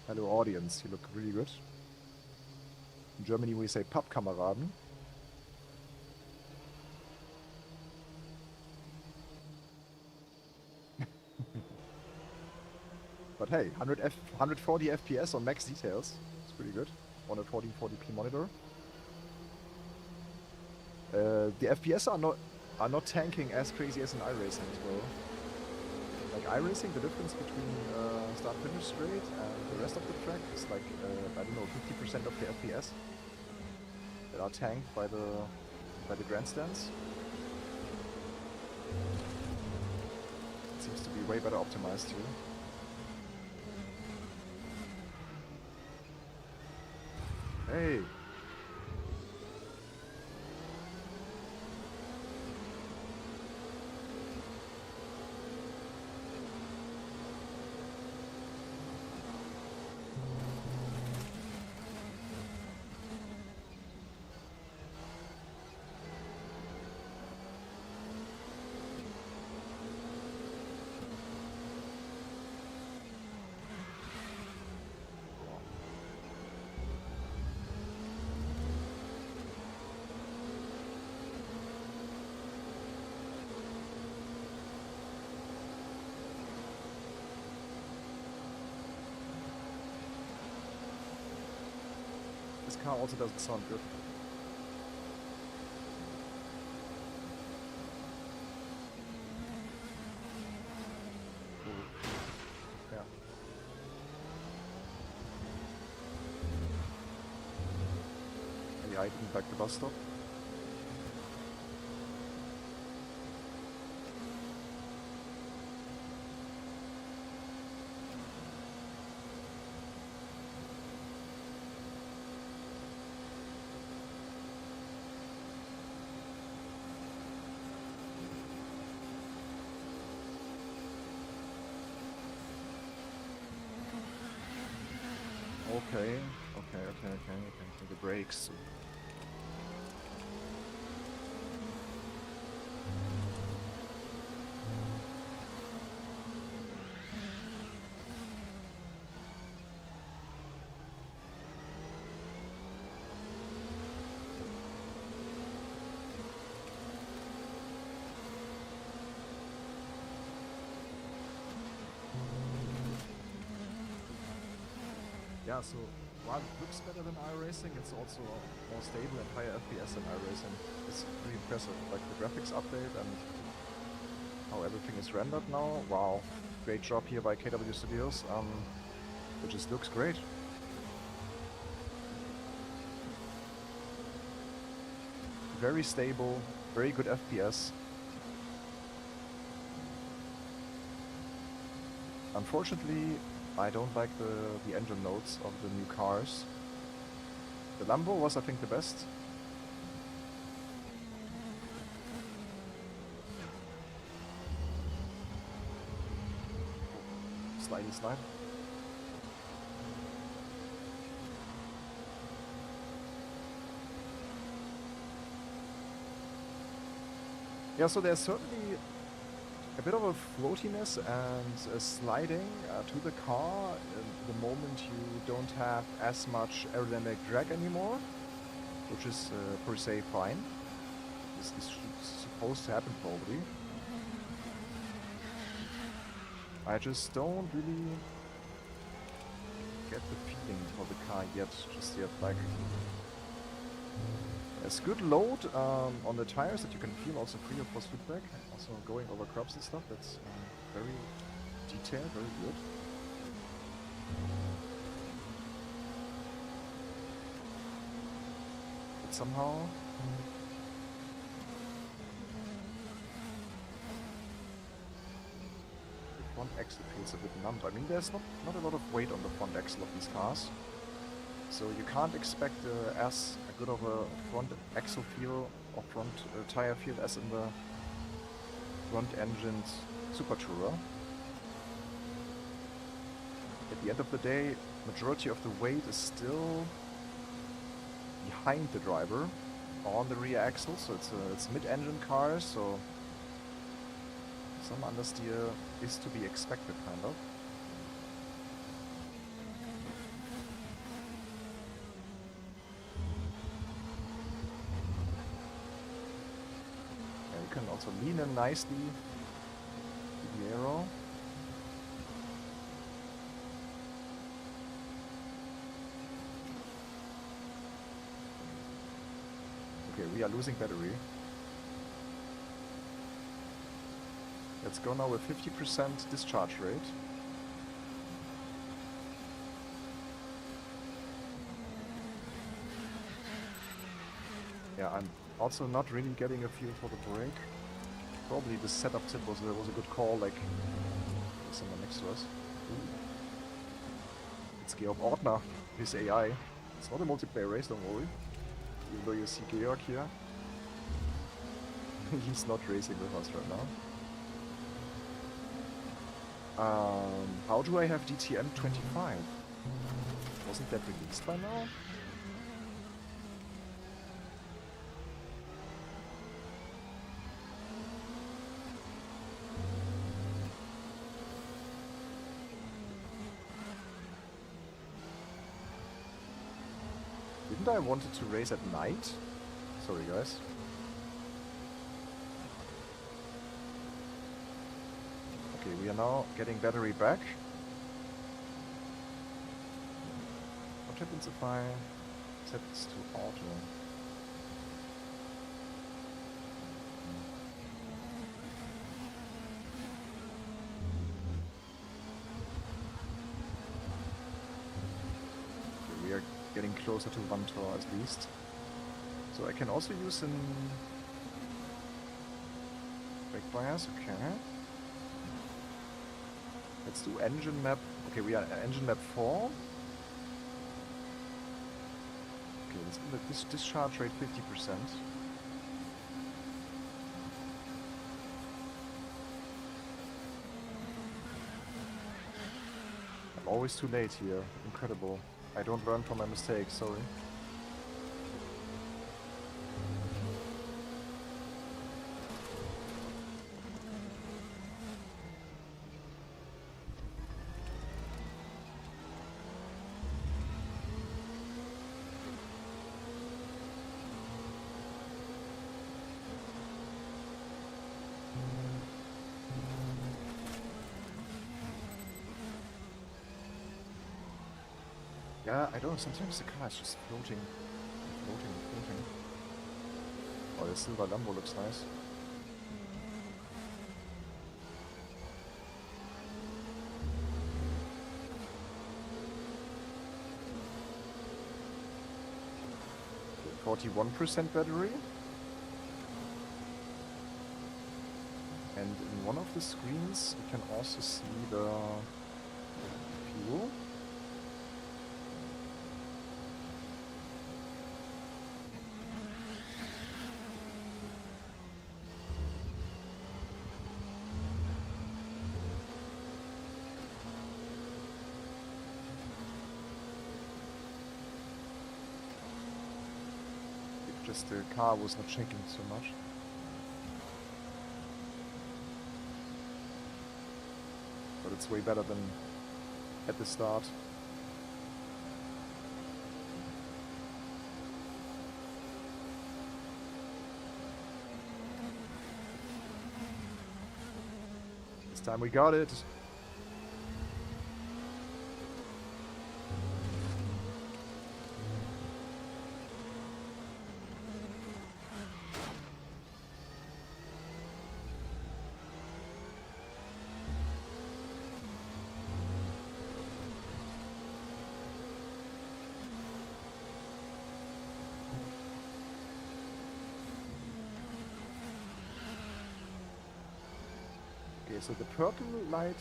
Hello audience, you look really good. In Germany we say Pappkameraden. But hey, 140 FPS on max details. It's pretty good. On a 1440p monitor. The FPS are not tanking as crazy as in iRacing as well. Like iRacing, the difference between start-finish straight and the rest of the track is like, I don't know, 50% of the FPS that are tanked by the grandstands. It seems to be way better optimized here. Hey! This car also doesn't sound good. Yeah. Maybe I didn't back the bus stop. Okay. The brakes. Yeah, so while it looks better than iRacing, it's also more stable and higher FPS than iRacing. It's pretty impressive. Like the graphics update and how everything is rendered now. Wow, great job here by KW Studios. It just looks great. Very stable, very good FPS. Unfortunately, I don't like the engine notes of the new cars. The Lambo was, I think, the best. Slidey slide. Yeah, so there's certainly a bit of a floatiness and a sliding to the car the moment you don't have as much aerodynamic drag anymore, which is per se fine. This is supposed to happen probably. I just don't really get the feeling for the car yet, just yet. Like, there's good load on the tires that you can feel, also free of force feedback, also going over curbs and stuff. That's very detailed, very good. But somehow the front axle feels a bit numb. I mean, there's not a lot of weight on the front axle of these cars, so you can't expect as good of a front axle feel or front tire feel as in the front-engined Super Tourer. At the end of the day, majority of the weight is still behind the driver on the rear axle, so it's a mid-engine car, so some understeer is to be expected, kind of. You can also lean in nicely to the aero. Okay, we are losing battery. Let's go now with 50% discharge rate. Yeah, I'm also not really getting a feel for the brake. Probably the setup tip was a good call, like someone next to us. Ooh. It's Georg Ortner, his AI. It's not a multiplayer race, don't worry. Even though you see Georg here. He's not racing with us right now. How do I have DTM 25? Wasn't that released by now? Didn't I wanted to race at night? Sorry guys. Okay, we are now getting battery back. What happens if I set this to auto? Okay, we are getting closer to 1 tour at least. So I can also use an brake bias, okay. Let's do engine map. Okay, we are at engine map 4. Okay, let's do this discharge rate 50%. I'm always too late here. Incredible. I don't learn from my mistakes, sorry. Yeah, I don't know, sometimes the car is just floating. Floating. Oh, the silver Lambo looks nice. Okay, 41% battery. And in one of the screens, you can also see the fuel. Just the car was not shaking so much. But it's way better than at the start. This time we got it. Okay, so the purple light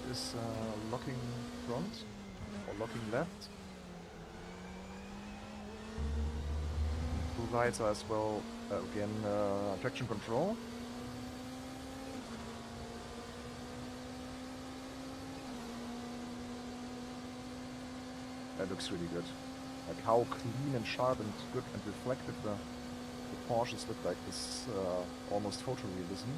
is locking front or locking left. Blue lights are as well again traction control. That looks really good. Like how clean and sharp and good and reflective the Porsches look like. This almost photorealism.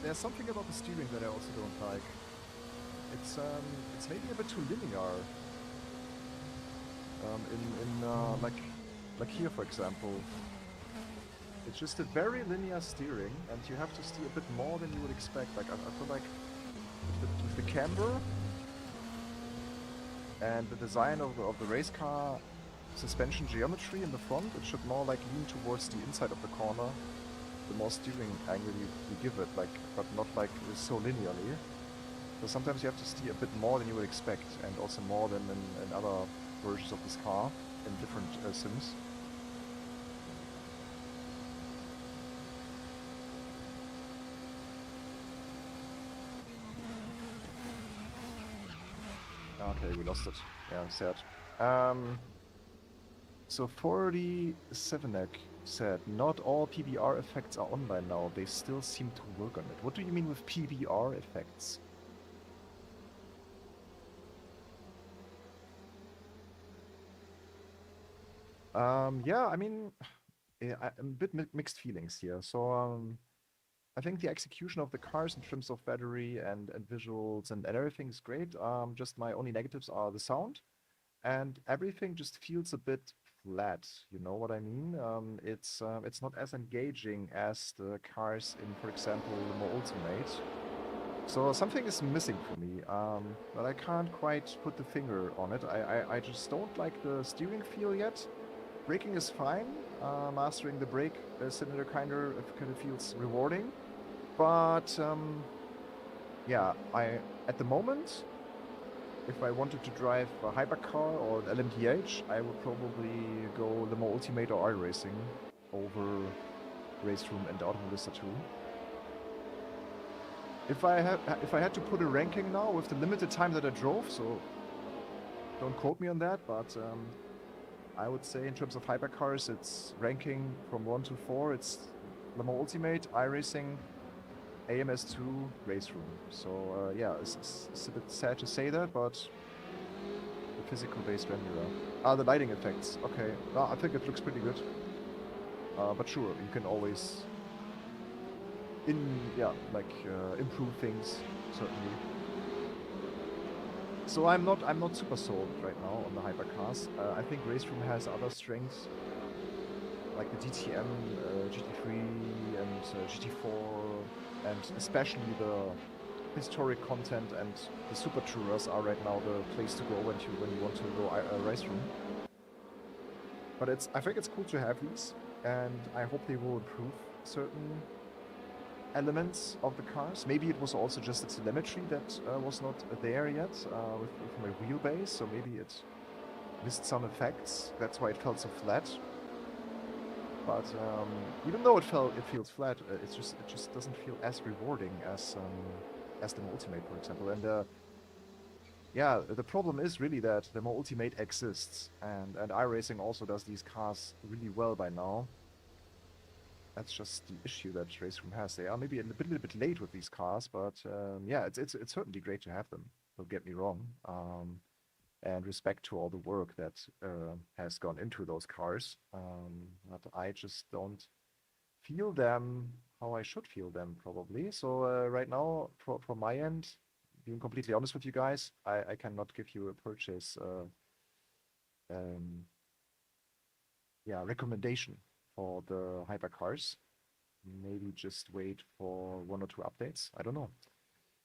There's something about the steering that I also don't like. It's maybe a bit too linear. Like here, for example, it's just a very linear steering, and you have to steer a bit more than you would expect. Like I feel like with the camber and the design of the race car suspension geometry in the front, it should more like lean towards the inside of the corner. The more steering angle you give it, like, but not like so linearly. So sometimes you have to steer a bit more than you would expect, and also more than in other versions of this car in different sims. Okay, we lost it. Yeah, sad. So 47ek said, not all PBR effects are online now. They still seem to work on it. What do you mean with PBR effects? Yeah, I mean, I'm a bit mixed feelings here. So I think the execution of the cars in terms of battery and visuals and everything is great. Just my only negatives are the sound. And everything just feels a bit flat, you know what I mean? It's not as engaging as the cars in, for example, the more Ultimate. So something is missing for me, but I can't quite put the finger on it. I just don't like the steering feel yet. Braking is fine. Mastering the brake cylinder kind of feels rewarding, but yeah, at the moment, if I wanted to drive a hypercar or an LMDH, I would probably go the more Ultimate or iRacing over RaceRoom and Automolista 2. If I had to put a ranking now with the limited time that I drove, so don't quote me on that, but I would say in terms of hypercars, it's ranking from 1 to 4. It's Le Mans Ultimate, iRacing, AMS2, RaceRoom. So yeah, it's a bit sad to say that, but the physical-based renderer. The lighting effects. Okay, I think it looks pretty good. But sure, you can always improve things, certainly. So I'm not super sold right now on the hypercars. I think RaceRoom has other strengths. like the DTM, GT3, and GT4, and especially the historic content and the super tourers are right now the place to go when you want to go RaceRoom. But I think it's cool to have these, and I hope they will improve certain elements of the cars. Maybe it was also just the telemetry that was not there yet with my wheelbase, so maybe it missed some effects. That's why it felt so flat. But even though it feels flat, it just doesn't feel as rewarding as the Ultimate, for example. And yeah, the problem is really that the Ultimate exists, and iRacing also does these cars really well by now. That's just the issue that RaceRoom has. They are maybe a little bit late with these cars, but yeah, it's certainly great to have them. Don't get me wrong. And respect to all the work that has gone into those cars. But I just don't feel them how I should feel them, probably. So right now, from my end, being completely honest with you guys, I cannot give you a purchase yeah, recommendation for the hypercars. Maybe just wait for 1 or 2 updates. I don't know.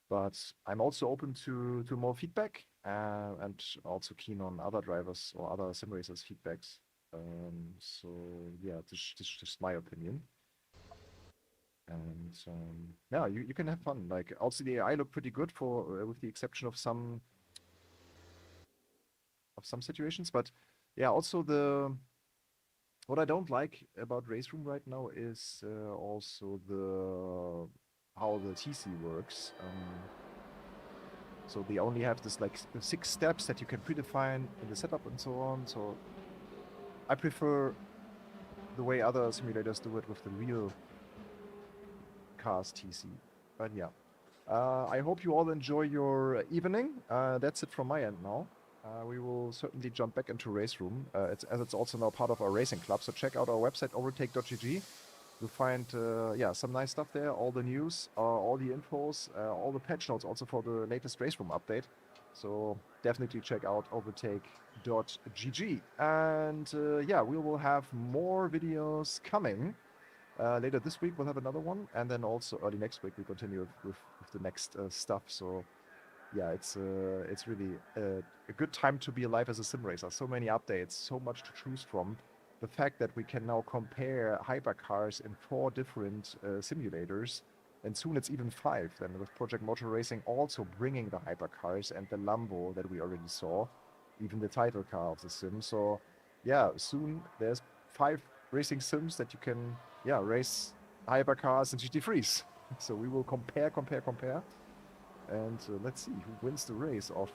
But I'm also open to more feedback and also keen on other drivers or other sim racers' feedbacks. So yeah, this is just my opinion. And yeah, you can have fun. Like also the AI look pretty good for with the exception of some situations. But yeah, also what I don't like about RaceRoom right now is also the how the TC works. So they only have this like 6 steps that you can predefine in the setup and so on. So I prefer the way other simulators do it with the real cars TC. But yeah, I hope you all enjoy your evening. That's it from my end now. We will certainly jump back into RaceRoom, as it's also now part of our racing club. So check out our website, overtake.gg. You'll find yeah, some nice stuff there, all the news, all the infos, all the patch notes also for the latest RaceRoom update. So definitely check out overtake.gg. And yeah, we will have more videos coming. Later this week we'll have another one, and then also early next week we continue with the next stuff. So yeah, it's really a good time to be alive as a sim racer. So many updates, so much to choose from. The fact that we can now compare hypercars in 4 different simulators, and soon it's even 5. Then with Project Motor Racing also bringing the hypercars and the Lambo that we already saw, even the title car of the sim. So yeah, soon there's 5 racing sims that you can race hypercars and GT3s. So we will compare. And let's see who wins the race of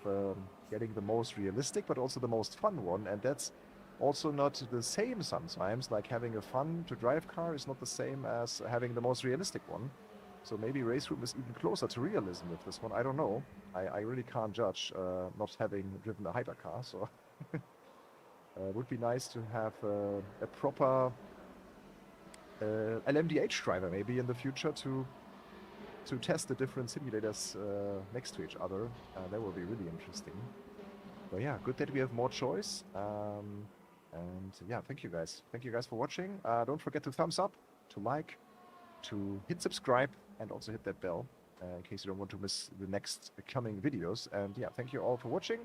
getting the most realistic, but also the most fun one. And that's also not the same sometimes. Like having a fun to drive car is not the same as having the most realistic one. So maybe RaceRoom is even closer to realism with this one. I don't know. I really can't judge, not having driven a hypercar. So it would be nice to have a proper LMDH driver maybe in the future to test the different simulators next to each other. That will be really interesting. But yeah, good that we have more choice. And yeah, thank you guys. Thank you guys for watching. Don't forget to thumbs up, to like, to hit subscribe, and also hit that bell in case you don't want to miss the next coming videos. And yeah, thank you all for watching.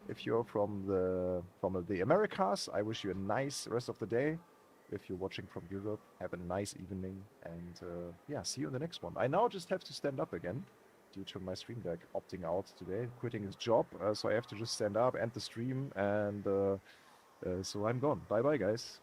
If you're from the Americas, I wish you a nice rest of the day. If you're watching from Europe, have a nice evening, and yeah, see you in the next one. I now just have to stand up again due to my stream deck opting out today, quitting his job, so I have to just stand up, end the stream, and so I'm gone. Bye bye, guys.